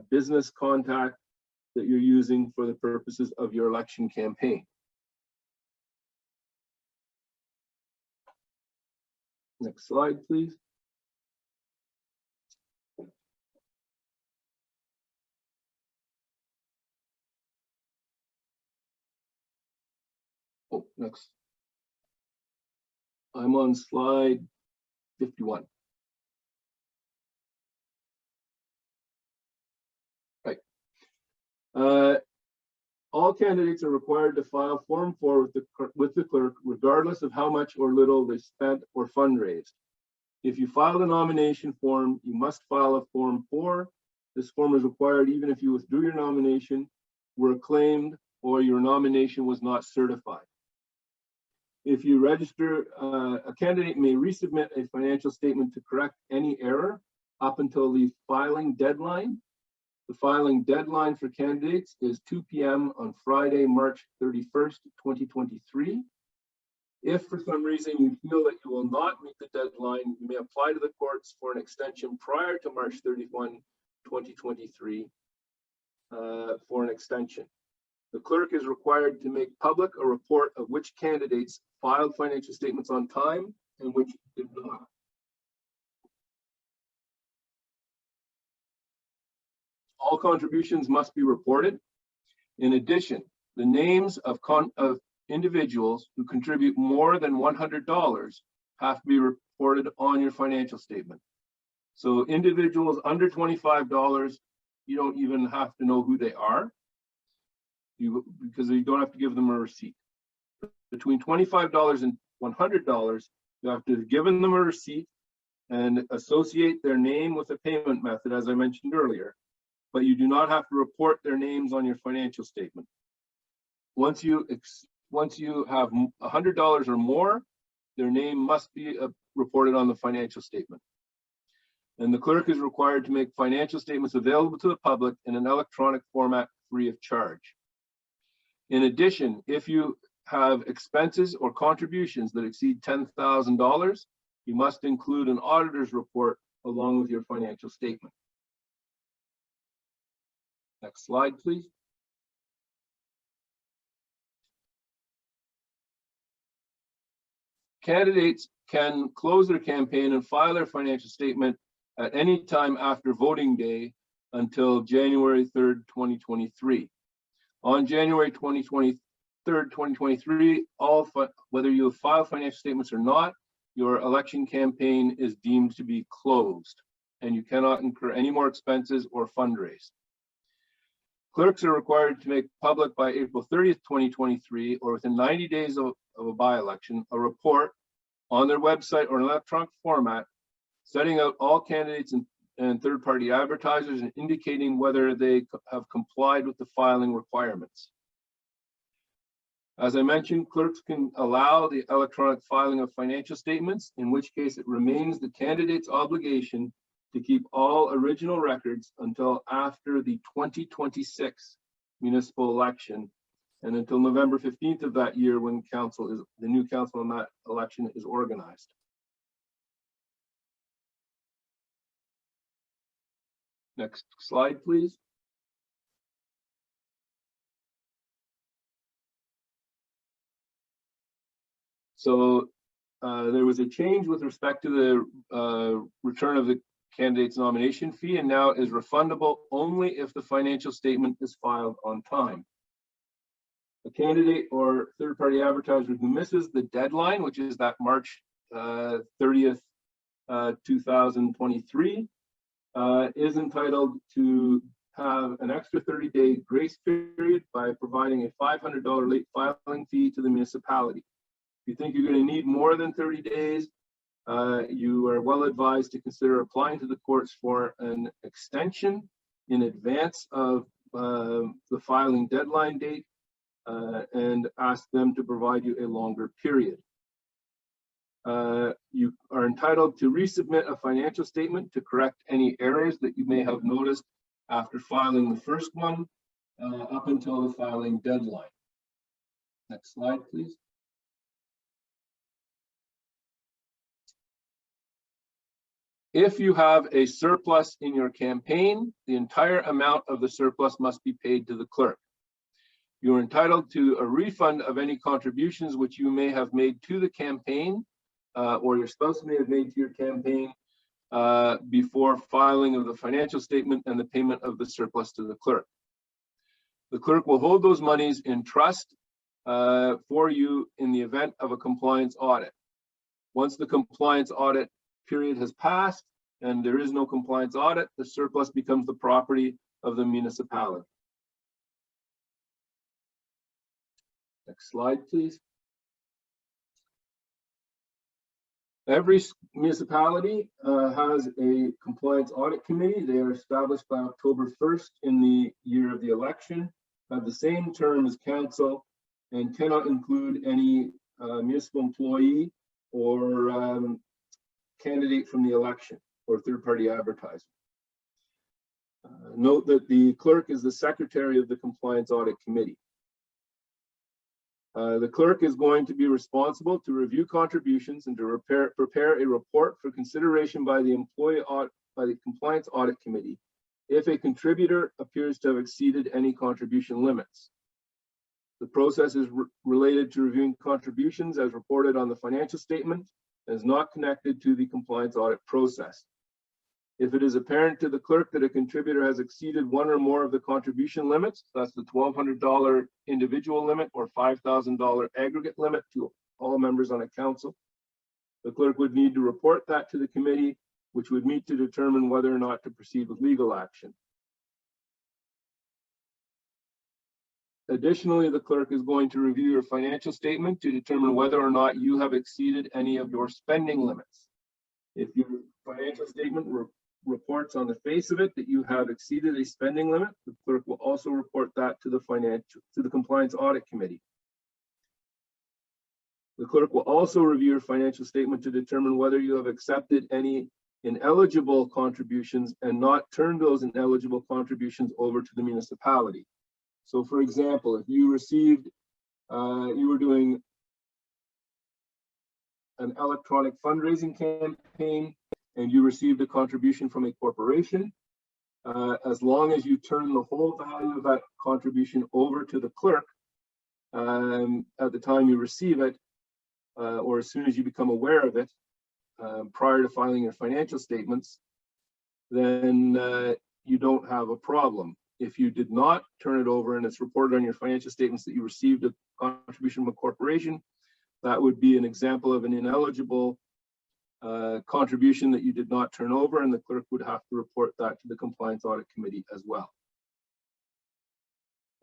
business contact that you're using for the purposes of your election campaign. Next slide, please. Oh, next. I'm on slide 51. Right. All candidates are required to file Form 4 with the clerk, regardless of how much or little they spent or fundraised. If you filed a nomination form, you must file a Form 4. This form is required even if you withdrew your nomination, were acclaimed, or your nomination was not certified. If you register, a candidate may resubmit a financial statement to correct any error up until the filing deadline. The filing deadline for candidates is 2 p.m. on Friday, March 31st, 2023. If for some reason you feel that you will not meet the deadline, you may apply to the courts for an extension prior to March 31, 2023 for an extension. The clerk is required to make public a report of which candidates filed financial statements on time and which did not. All contributions must be reported. In addition, the names of individuals who contribute more than $100 have to be reported on your financial statement. So individuals under $25, you don't even have to know who they are, because you don't have to give them a receipt. Between $25 and $100, you have to have given them a receipt and associate their name with a payment method, as I mentioned earlier, but you do not have to report their names on your financial statement. Once you have $100 or more, their name must be reported on the financial statement. And the clerk is required to make financial statements available to the public in an electronic format free of charge. In addition, if you have expenses or contributions that exceed $10,000, you must include an auditor's report along with your financial statement. Next slide, please. Candidates can close their campaign and file their financial statement at any time after voting day until January 3rd, 2023. On January 23rd, 2023, whether you have filed financial statements or not, your election campaign is deemed to be closed and you cannot incur any more expenses or fundraise. Clerks are required to make public by April 30th, 2023, or within 90 days of a by-election, a report on their website or an electronic format, setting out all candidates and third-party advertisers and indicating whether they have complied with the filing requirements. As I mentioned, clerks can allow the electronic filing of financial statements, in which case it remains the candidate's obligation to keep all original records until after the 2026 municipal election and until November 15th of that year when the new council in that election is organized. Next slide, please. So there was a change with respect to the return of the candidate's nomination fee, and now is refundable only if the financial statement is filed on time. A candidate or third-party advertiser who misses the deadline, which is that March 30th, 2023, is entitled to have an extra 30-day grace period by providing a $500 late filing fee to the municipality. If you think you're going to need more than 30 days, you are well advised to consider applying to the courts for an extension in advance of the filing deadline date and ask them to provide you a longer period. You are entitled to resubmit a financial statement to correct any errors that you may have noticed after filing the first one up until the filing deadline. Next slide, please. If you have a surplus in your campaign, the entire amount of the surplus must be paid to the clerk. You are entitled to a refund of any contributions which you may have made to the campaign or your spouse may have made to your campaign before filing of the financial statement and the payment of the surplus to the clerk. The clerk will hold those monies in trust for you in the event of a compliance audit. Once the compliance audit period has passed and there is no compliance audit, the surplus becomes the property of the municipality. Next slide, please. Every municipality has a compliance audit committee. They are established by October 1st in the year of the election, have the same term as council, and cannot include any municipal employee or candidate from the election or third-party advertiser. Note that the clerk is the secretary of the compliance audit committee. The clerk is going to be responsible to review contributions and to prepare a report for consideration by the compliance audit committee if a contributor appears to have exceeded any contribution limits. The process is related to reviewing contributions as reported on the financial statement and is not connected to the compliance audit process. If it is apparent to the clerk that a contributor has exceeded one or more of the contribution limits, that's the $1,200 individual limit or $5,000 aggregate limit to all members on a council, the clerk would need to report that to the committee, which would meet to determine whether or not to proceed with legal action. Additionally, the clerk is going to review your financial statement to determine whether or not you have exceeded any of your spending limits. If your financial statement reports on the face of it that you have exceeded a spending limit, the clerk will also report that to the compliance audit committee. The clerk will also review your financial statement to determine whether you have accepted any ineligible contributions and not turned those ineligible contributions over to the municipality. So for example, if you received, you were doing an electronic fundraising campaign and you received a contribution from a corporation, as long as you turn the whole value of that contribution over to the clerk at the time you receive it, or as soon as you become aware of it, prior to filing your financial statements, then you don't have a problem. If you did not turn it over and it's reported on your financial statements that you received a contribution from a corporation, that would be an example of an ineligible contribution that you did not turn over, and the clerk would have to report that to the compliance audit committee as well.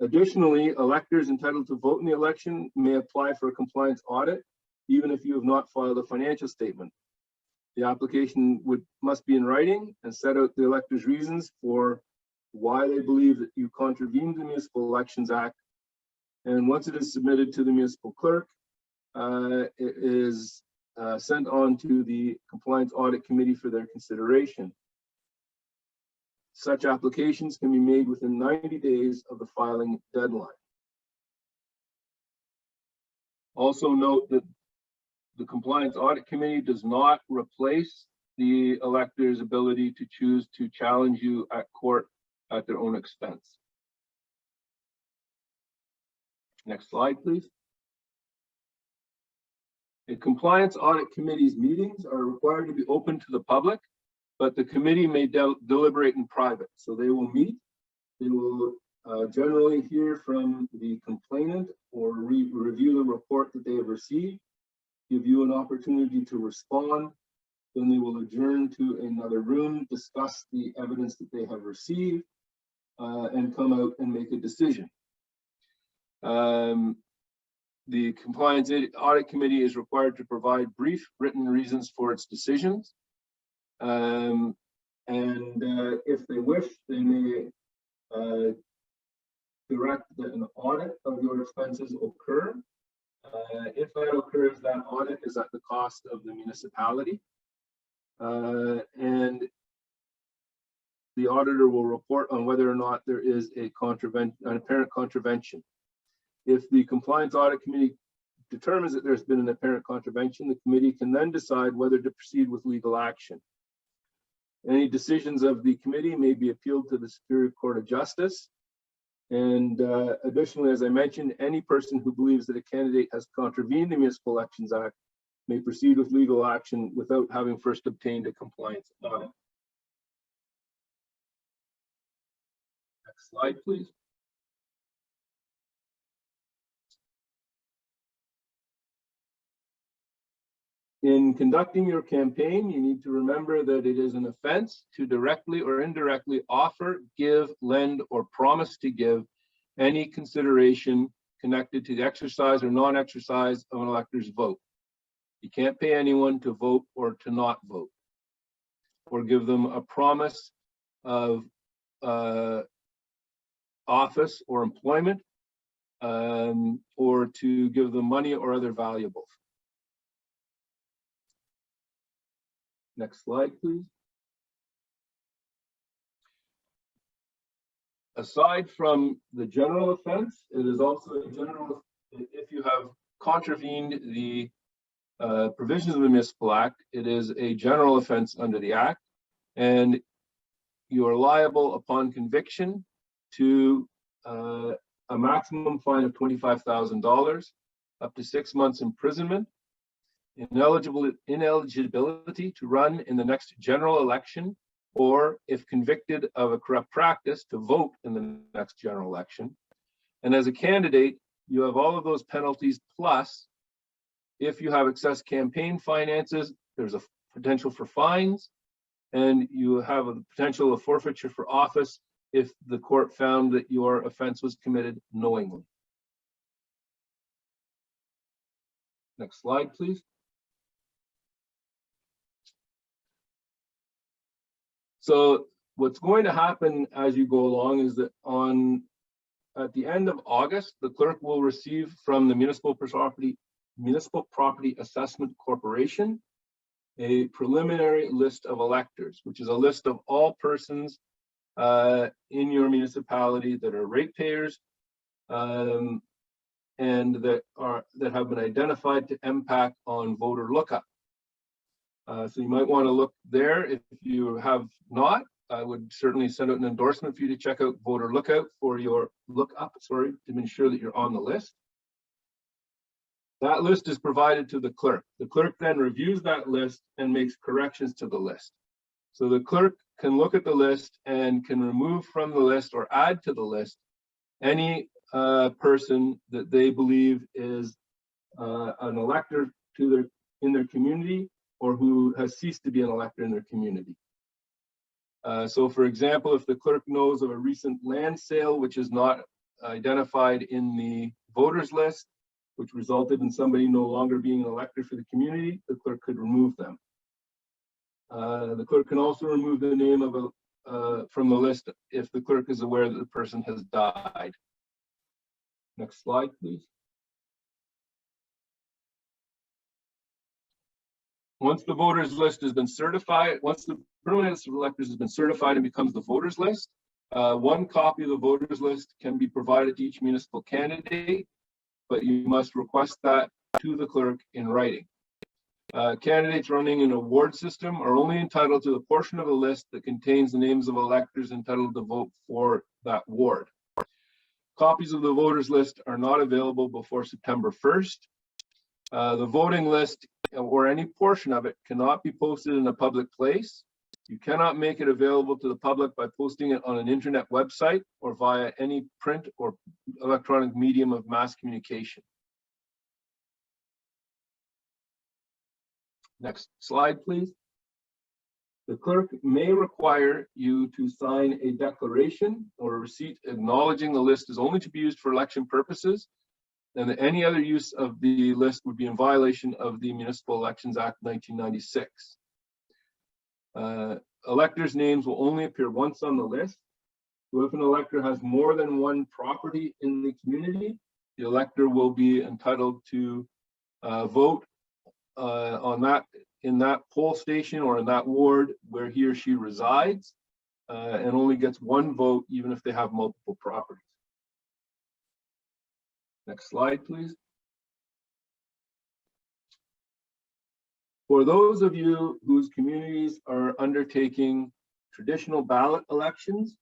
Additionally, electors entitled to vote in the election may apply for a compliance audit, even if you have not filed a financial statement. The application must be in writing and set out the electors' reasons for why they believe that you contravened the Municipal Elections Act. And once it is submitted to the municipal clerk, it is sent on to the Compliance Audit Committee for their consideration. such applications can be made within 90 days of the filing deadline. Also note that the Compliance Audit Committee does not replace the elector's ability to choose to challenge you at court at their own expense. Next slide, please. The Compliance Audit Committee's meetings are required to be open to the public, but the committee may deliberate in private. So they will meet, they will generally hear from the complainant or review the report that they have received, give you an opportunity to respond, then they will adjourn to another room, discuss the evidence that they have received, and come out and make a decision. The Compliance Audit Committee is required to provide brief written reasons for its decisions. And if they wish, they may direct that an audit of your expenses occur. If that occurs, that audit is at the cost of the municipality. And the auditor will report on whether or not there is an apparent contravention. If the Compliance Audit Committee determines that there's been an apparent contravention, the committee can then decide whether to proceed with legal action. Any decisions of the committee may be appealed to the Superior Court of Justice. And additionally, as I mentioned, any person who believes that a candidate has contravened the Municipal Elections Act may proceed with legal action without having first obtained a compliance audit. Next slide, please. In conducting your campaign, you need to remember that it is an offense to directly or indirectly offer, give, lend, or promise to give any consideration connected to the exercise or non-exercise of an elector's vote. You can't pay anyone to vote or to not vote, or give them a promise of office or employment, or to give them money or other valuables. Next slide, please. Aside from the general offense, it is also a general, if you have contravened the provisions of the Municipal Act, it is a general offense under the Act, and you are liable upon conviction to a maximum fine of $25,000, up to 6 months imprisonment, ineligibility to run in the next general election, or if convicted of a corrupt practice, to vote in the next general election. And as a candidate, you have all of those penalties, plus if you have excess campaign finances, there's a potential for fines, and you have a potential of forfeiture for office if the court found that your offense was committed knowingly. Next slide, please. So what's going to happen as you go along is that at the end of August, the clerk will receive from the Municipal Property Assessment Corporation a preliminary list of electors, which is a list of all persons in your municipality that are ratepayers and that have been identified to impact on voter lookup. So you might want to look there. If you have not, I would certainly send out an endorsement for you to check out Voter Lookup for your to ensure that you're on the list. That list is provided to the clerk. The clerk then reviews that list and makes corrections to the list. So the clerk can look at the list and can remove from the list or add to the list any person that they believe is an elector in their community, or who has ceased to be an elector in their community. So for example, if the clerk knows of a recent land sale which is not identified in the voters list, which resulted in somebody no longer being an elector for the community, the clerk could remove them. The clerk can also remove the name of from the list if the clerk is aware that the person has died. Next slide, please. Once the voters list has been certified, once the permanent list of electors has been certified and becomes the voters list. One copy of the voters list can be provided to each municipal candidate, but you must request that to the clerk in writing. Candidates running an award system are only entitled to the portion of the list that contains the names of electors entitled to vote for that ward. Copies of the voters list are not available before September 1st. The voting list or any portion of it cannot be posted in a public place. You cannot make it available to the public by posting it on an internet website or via any print or electronic medium of mass communication. Next slide, please. The clerk may require you to sign a declaration or a receipt acknowledging the list is only to be used for election purposes, and that any other use of the list would be in violation of the Municipal Elections Act 1996. Electors' names will only appear once on the list. So if an elector has more than one property in the community, the elector will be entitled to vote in that poll station or in that ward where he or she resides, and only gets one vote even if they have multiple properties. Next slide, please. For those of you whose communities are undertaking traditional ballot elections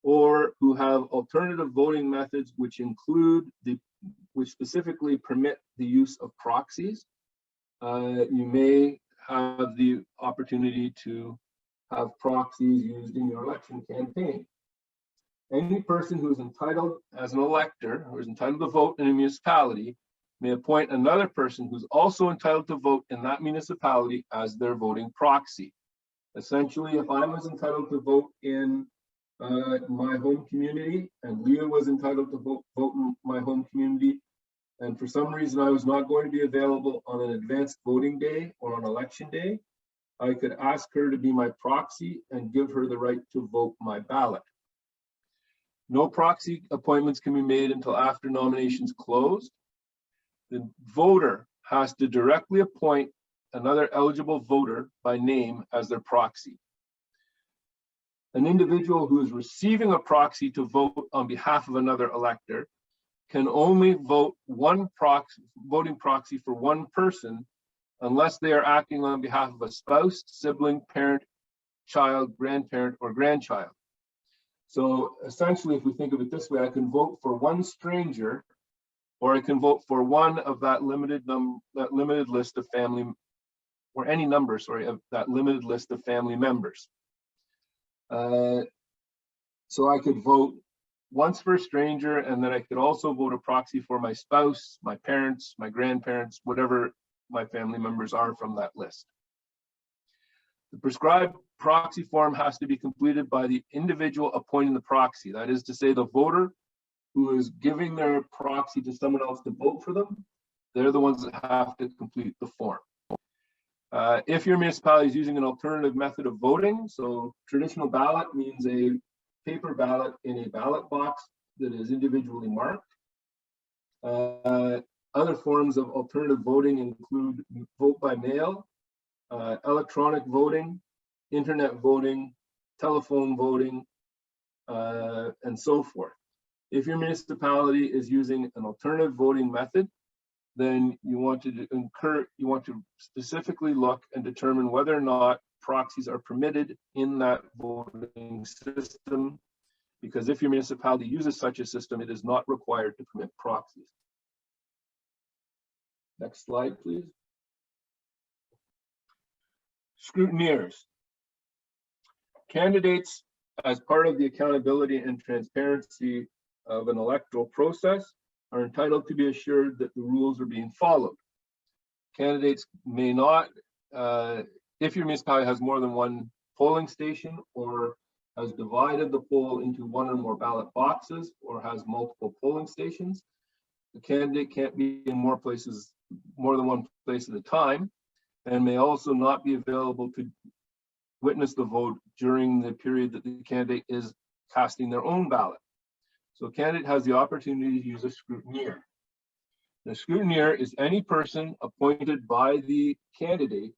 or who have alternative voting methods which specifically permit the use of proxies, you may have the opportunity to have proxies used in your election campaign. Any person who is entitled as an elector or is entitled to vote in a municipality may appoint another person who's also entitled to vote in that municipality as their voting proxy. Essentially, if I was entitled to vote in my home community and Leah was entitled to vote in my home community, and for some reason I was not going to be available on an advanced voting day or on election day, I could ask her to be my proxy and give her the right to vote my ballot. No proxy appointments can be made until after nominations closed. The voter has to directly appoint another eligible voter by name as their proxy. An individual who is receiving a proxy to vote on behalf of another elector can only vote one voting proxy for one person unless they are acting on behalf of a spouse, sibling, parent, child, grandparent, or grandchild. So essentially, if we think of it this way, I can vote for one stranger, or I can vote for one of that limited list of family, or any number, sorry, of that limited list of family members. So I could vote once for a stranger, and then I could also vote a proxy for my spouse, my parents, my grandparents, whatever my family members are from that list. The prescribed proxy form has to be completed by the individual appointing the proxy. That is to say, the voter who is giving their proxy to someone else to vote for them, they're the ones that have to complete the form. If your municipality is using an alternative method of voting, so traditional ballot means a paper ballot in a ballot box that is individually marked. Other forms of alternative voting include vote by mail, electronic voting, internet voting, telephone voting, and so forth. If your municipality is using an alternative voting method, then you want to specifically look and determine whether or not proxies are permitted in that voting system, because if your municipality uses such a system, it is not required to permit proxies. Next slide, please. Scrutineers. Candidates, as part of the accountability and transparency of an electoral process, are entitled to be assured that the rules are being followed. Candidates may not, if your municipality has more than one polling station or has divided the poll into one or more ballot boxes or has multiple polling stations, the candidate can't be in more than one place at a time, and may also not be available to witness the vote during the period that the candidate is casting their own ballot. So a candidate has the opportunity to use a scrutineer. The scrutineer is any person appointed by the candidate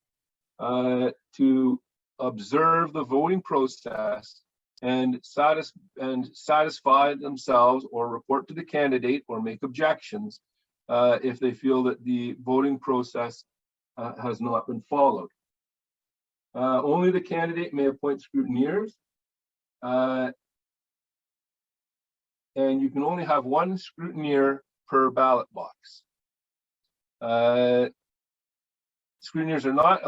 to observe the voting process and satisfy themselves or report to the candidate or make objections if they feel that the voting process has not been followed. Only the candidate may appoint scrutineers, and you can only have one scrutineer per ballot box. Scrutineers are not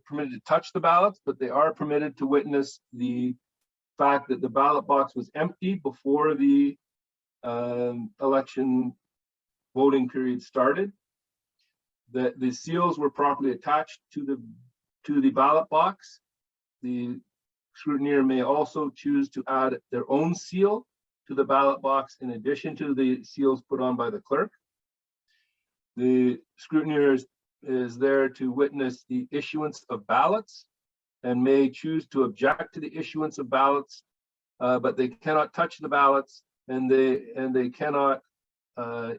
permitted to touch the ballots, but they are permitted to witness the fact that the ballot box was empty before the election voting period started, that the seals were properly attached to the ballot box. The scrutineer may also choose to add their own seal to the ballot box in addition to the seals put on by the clerk. The scrutineer is there to witness the issuance of ballots and may choose to object to the issuance of ballots, but they cannot touch the ballots, and they cannot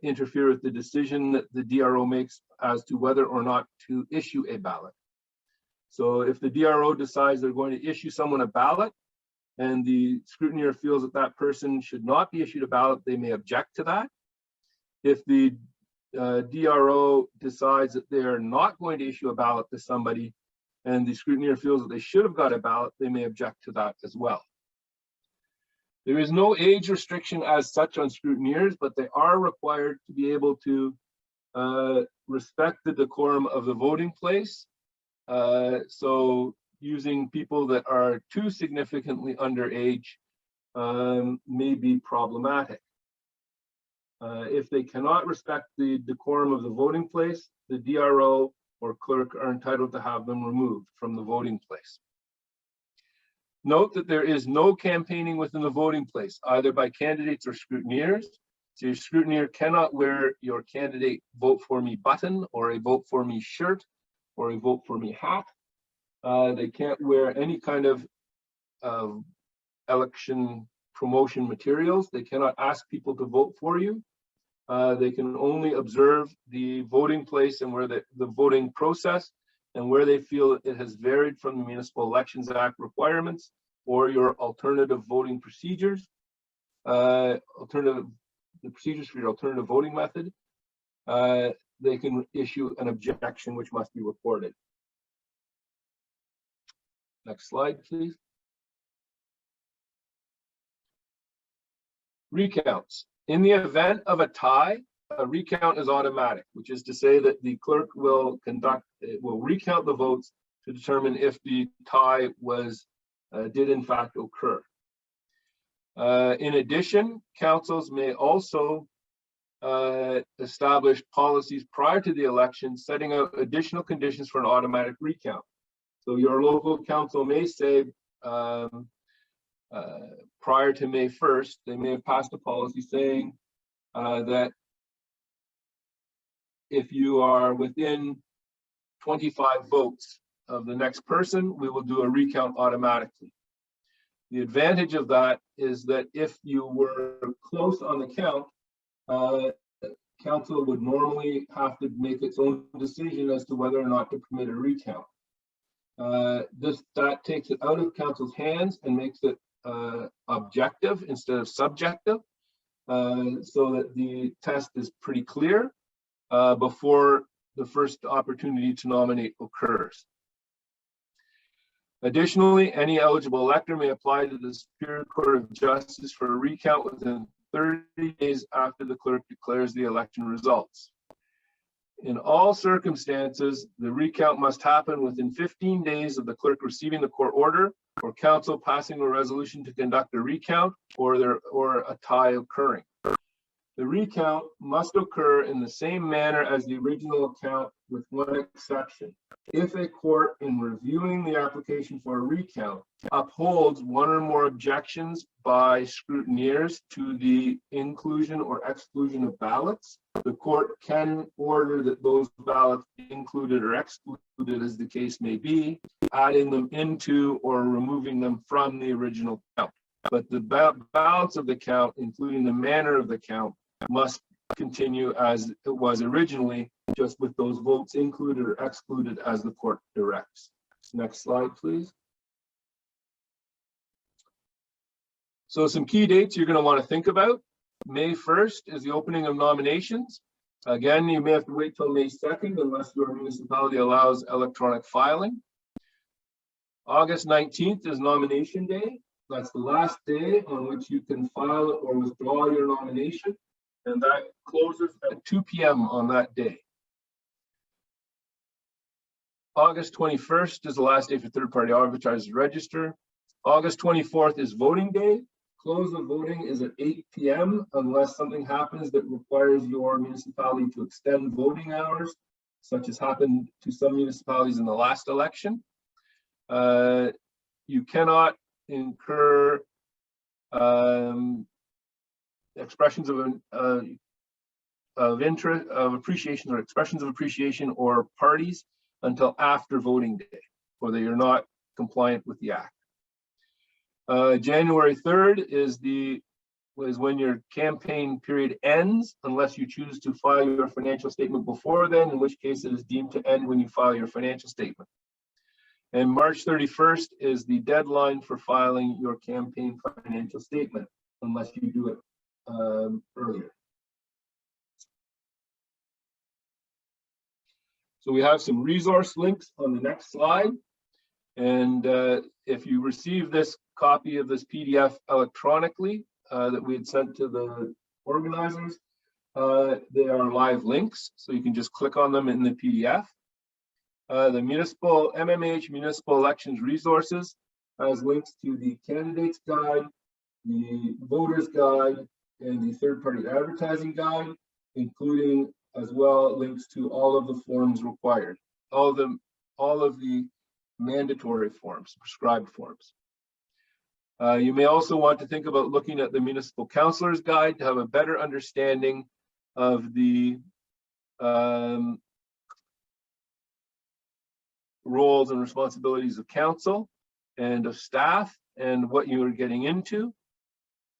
interfere with the decision that the DRO makes as to whether or not to issue a ballot. So if the DRO decides they're going to issue someone a ballot and the scrutineer feels that that person should not be issued a ballot, they may object to that. If the DRO decides that they are not going to issue a ballot to somebody and the scrutineer feels that they should have got a ballot, they may object to that as well. There is no age restriction as such on scrutineers, but they are required to be able to respect the decorum of the voting place. So using people that are too significantly underage may be problematic. If they cannot respect the decorum of the voting place, the DRO or clerk are entitled to have them removed from the voting place. Note that there is no campaigning within the voting place, either by candidates or scrutineers. So your scrutineer cannot wear your candidate vote for me button or a vote for me shirt or a vote for me hat. They can't wear any kind of election promotion materials. They cannot ask people to vote for you. They can only observe the voting place and where the voting process and where they feel it has varied from the Municipal Elections Act requirements or your alternative voting procedures, the procedures for your alternative voting method. They can issue an objection which must be reported. Next slide, please. Recounts. In the event of a tie, a recount is automatic, which is to say that the clerk will recount the votes to determine if the tie did in fact occur. In addition, councils may also establish policies prior to the election, setting out additional conditions for an automatic recount. So your local council may say, prior to May 1st, they may have passed a policy saying that if you are within 25 votes of the next person, we will do a recount automatically. The advantage of that is that if you were close on the count, council would normally have to make its own decision as to whether or not to permit a recount. That takes it out of council's hands and makes it objective instead of subjective, so that the test is pretty clear before the first opportunity to nominate occurs. Additionally, any eligible elector may apply to the Superior Court of Justice for a recount within 30 days after the clerk declares the election results. In all circumstances, the recount must happen within 15 days of the clerk receiving the court order or council passing a resolution to conduct a recount or a tie occurring. The recount must occur in the same manner as the original account, with one exception. If a court, in reviewing the application for a recount, upholds one or more objections by scrutineers to the inclusion or exclusion of ballots, the court can order that those ballots be included or excluded, as the case may be, adding them into or removing them from the original count. But the balance of the count, including the manner of the count, must continue as it was originally, just with those votes included or excluded as the court directs. Next slide, please. So some key dates you're going to want to think about. May 1st is the opening of nominations. Again, you may have to wait till May 2nd unless your municipality allows electronic filing. August 19th is nomination day. That's the last day on which you can file or withdraw your nomination, and that closes at 2 p.m. on that day. August 21st is the last day for third-party arbitrageurs to register. August 24th is voting day. Close of voting is at 8 p.m. unless something happens that requires your municipality to extend voting hours, such as happened to some municipalities in the last election. You cannot incur expressions of interest, of appreciation, or expressions of appreciation or parties until after voting day, or that you're not compliant with the act. January 3rd is when your campaign period ends, unless you choose to file your financial statement before then, in which case it is deemed to end when you file your financial statement. And March 31st is the deadline for filing your campaign financial statement, unless you do it earlier. So we have some resource links on the next slide. And if you receive this copy of this PDF electronically that we had sent to the organizers, they are live links, so you can just click on them in the PDF. The MMH Municipal Elections Resources has links to the Candidates Guide, the Voters Guide, and the Third-Party Advertising Guide, including as well links to all of the forms required, all of the mandatory forms, prescribed forms. You may also want to think about looking at the Municipal Councillor's Guide to have a better understanding of the roles and responsibilities of council and of staff and what you are getting into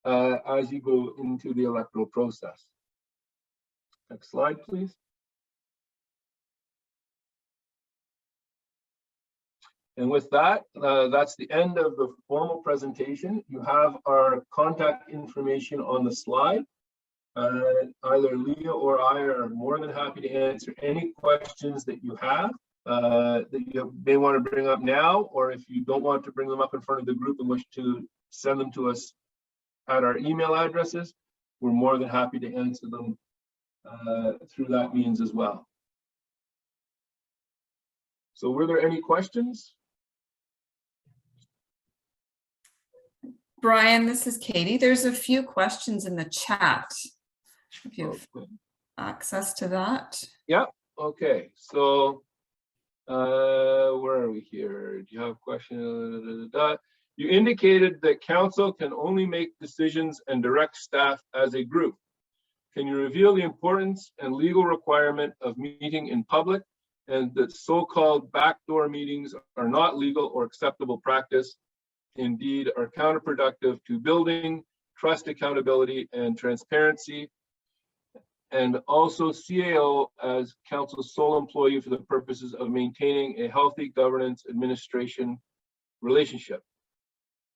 as you go into the electoral process. Next slide, please. And with that, that's the end of the formal presentation. You have our contact information on the slide. Either Leah or I are more than happy to answer any questions that you have that you may want to bring up now, or if you don't want to bring them up in front of the group and wish to send them to us at our email addresses, we're more than happy to answer them through that means as well. So were there any questions? Brian, this is Katie. There's a few questions in the chat. If you have access to that. Yeah, okay. So where are we here? Do you have questions? You indicated that council can only make decisions and direct staff as a group. Can you reveal the importance and legal requirement of meeting in public, and that so-called backdoor meetings are not legal or acceptable practice, indeed are counterproductive to building trust, accountability, and transparency, and also CAO as council's sole employee for the purposes of maintaining a healthy governance administration relationship?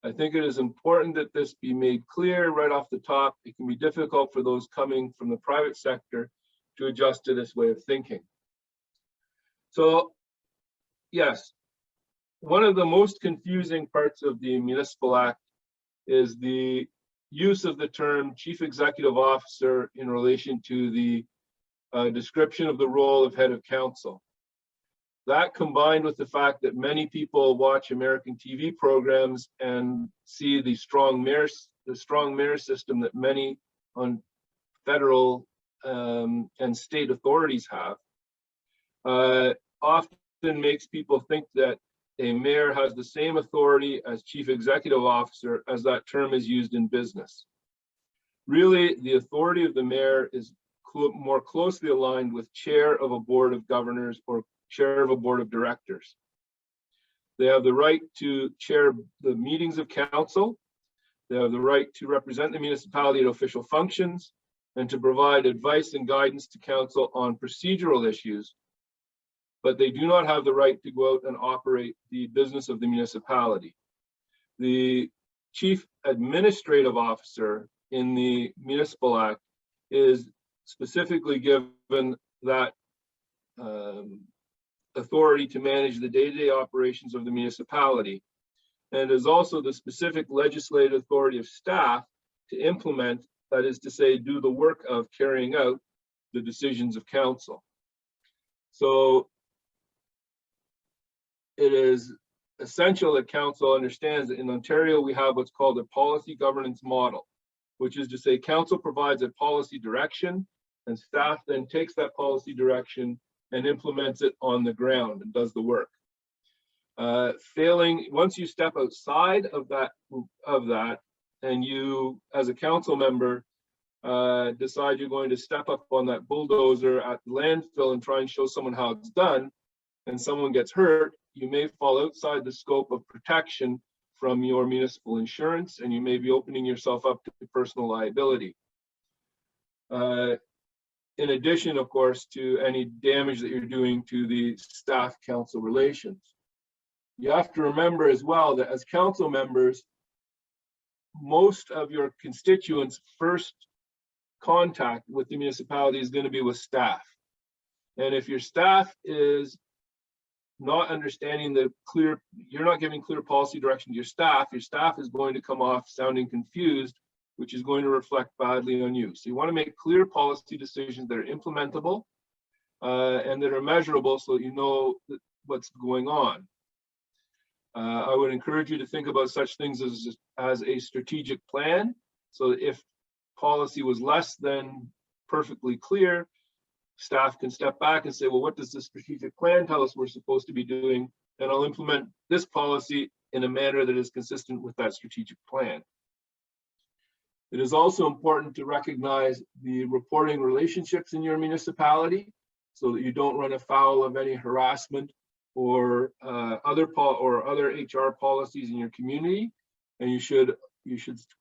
I think it is important that this be made clear right off the top. It can be difficult for those coming from the private sector to adjust to this way of thinking. So, yes, one of the most confusing parts of the Municipal Act is the use of the term Chief Executive Officer in relation to the description of the role of Head of Council. That, combined with the fact that many people watch American TV programs and see the strong mayor system that many on federal and state authorities have, often makes people think that a mayor has the same authority as Chief Executive Officer as that term is used in business. Really, the authority of the mayor is more closely aligned with Chair of a Board of Governors or Chair of a Board of Directors. They have the right to chair the meetings of council. They have the right to represent the municipality at official functions and to provide advice and guidance to council on procedural issues, but they do not have the right to go out and operate the business of the municipality. The chief administrative officer in the Municipal Act is specifically given that authority to manage the day-to-day operations of the municipality, and is also the specific legislative authority of staff to implement, that is to say, do the work of carrying out the decisions of council. So it is essential that council understands that in Ontario we have what's called a policy governance model, which is to say council provides a policy direction and staff then takes that policy direction and implements it on the ground and does the work. Once you step outside of that, and you as a council member decide you're going to step up on that bulldozer at the landfill and try and show someone how it's done, and someone gets hurt, you may fall outside the scope of protection from your municipal insurance, and you may be opening yourself up to personal liability. In addition, of course, to any damage that you're doing to the staff-council relations. You have to remember as well that as council members, most of your constituents' first contact with the municipality is going to be with staff. And if your staff is not understanding you're not giving clear policy direction to your staff is going to come off sounding confused, which is going to reflect badly on you. So you want to make clear policy decisions that are implementable and that are measurable so that you know what's going on. I would encourage you to think about such things as a strategic plan. So if policy was less than perfectly clear, staff can step back and say, well, what does the strategic plan tell us we're supposed to be doing? And I'll implement this policy in a manner that is consistent with that strategic plan. It is also important to recognize the reporting relationships in your municipality so that you don't run afoul of any harassment or other HR policies in your community. And you should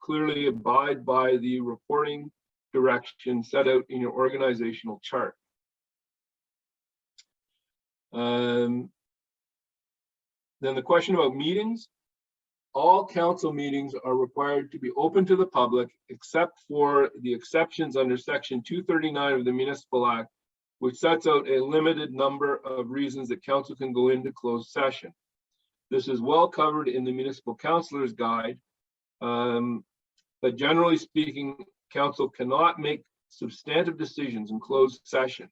clearly abide by the reporting direction set out in your organizational chart. Then the question about meetings. All council meetings are required to be open to the public, except for the exceptions under Section 239 of the Municipal Act, which sets out a limited number of reasons that council can go into closed session. This is well covered in the Municipal Councillor's Guide, but generally speaking, council cannot make substantive decisions in closed session.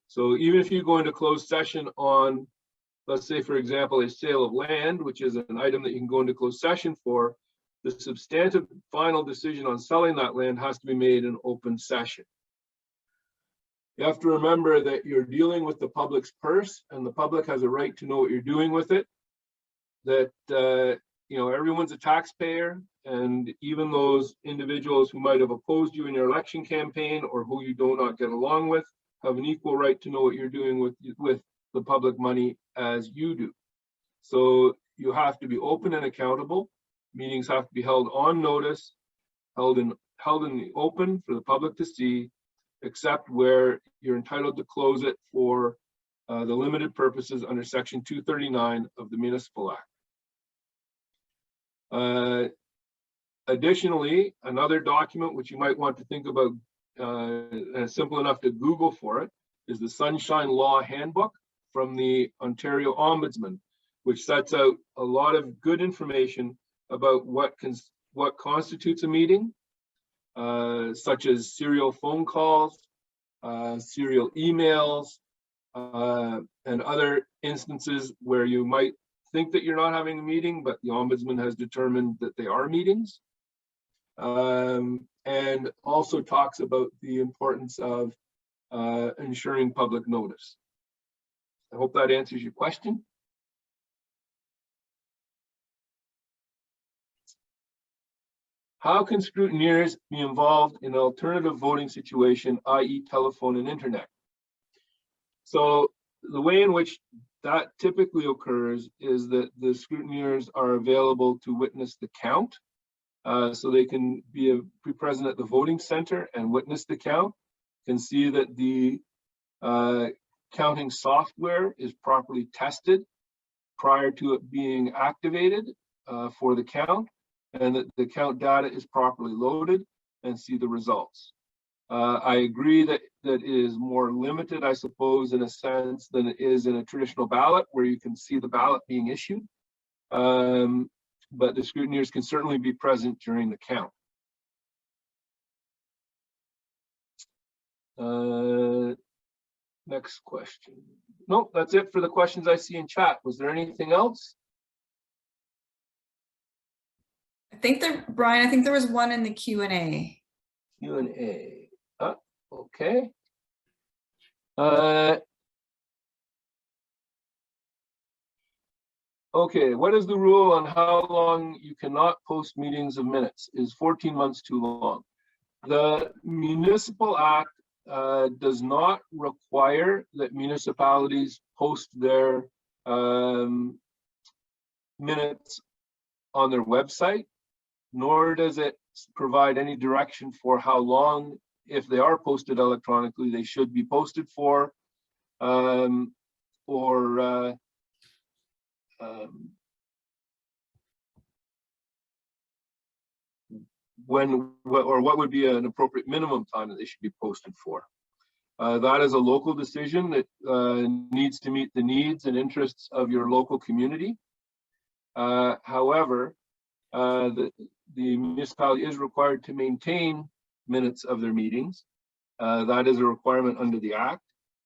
So even if you go into closed session on, let's say, for example, a sale of land, which is an item that you can go into closed session for, the substantive final decision on selling that land has to be made in open session. You have to remember that you're dealing with the public's purse, and the public has a right to know what you're doing with it. That everyone's a taxpayer, and even those individuals who might have opposed you in your election campaign or who you do not get along with have an equal right to know what you're doing with the public money as you do. So you have to be open and accountable. Meetings have to be held on notice, held in the open for the public to see, except where you're entitled to close it for the limited purposes under Section 239 of the Municipal Act. Additionally, another document which you might want to think about, and it's simple enough to Google for it, is the Sunshine Law Handbook from the Ontario Ombudsman, which sets out a lot of good information about what constitutes a meeting, such as serial phone calls, serial emails, and other instances where you might think that you're not having a meeting, but the Ombudsman has determined that they are meetings. And also talks about the importance of ensuring public notice. I hope that answers your question. How can scrutineers be involved in an alternative voting situation, i.e. telephone and internet? So the way in which that typically occurs is that the scrutineers are available to witness the count. So they can be present at the voting center and witness the count, can see that the counting software is properly tested prior to it being activated for the count, and that the count data is properly loaded, and see the results. I agree that it is more limited, I suppose, in a sense than it is in a traditional ballot where you can see the ballot being issued. But the scrutineers can certainly be present during the count. Next question. Nope, that's it for the questions I see in chat. Was there anything else? I think there, Brian, I think there was one in the Q&A. Q&A. Okay. Okay, what is the rule on how long you cannot post meetings of minutes? Is 14 months too long? The Municipal Act does not require that municipalities post their minutes on their website, nor does it provide any direction for how long, if they are posted electronically, they should be posted for, what would be an appropriate minimum time that they should be posted for. That is a local decision that needs to meet the needs and interests of your local community. However, the municipality is required to maintain minutes of their meetings. That is a requirement under the Act.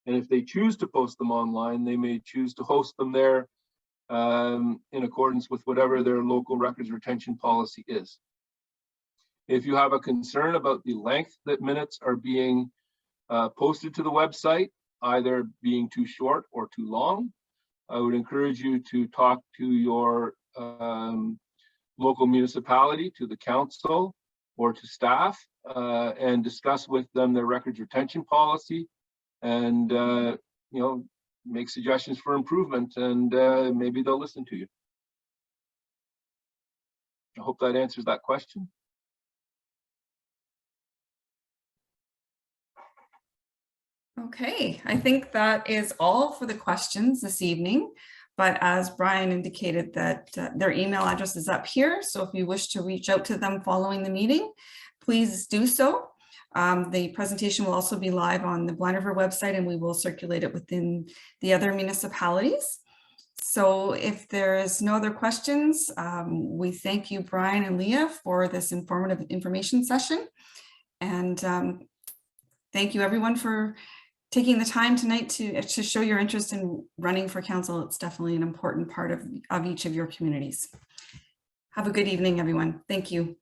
And if they choose to post them online, they may choose to host them there in accordance with whatever their local records retention policy is. If you have a concern about the length that minutes are being posted to the website, either being too short or too long, I would encourage you to talk to your local municipality, to the council, or to staff, and discuss with them their records retention policy, and make suggestions for improvement, and maybe they'll listen to you. I hope that answers that question. Okay, I think that is all for the questions this evening. But as Brian indicated, that their email address is up here. So if you wish to reach out to them following the meeting, please do so. The presentation will also be live on the Blind River website, and we will circulate it within the other municipalities. So if there is no other questions, we thank you, Brian and Leah, for this informative information session. And thank you everyone for taking the time tonight to show your interest in running for council. It's definitely an important part of each of your communities. Have a good evening, everyone. Thank you.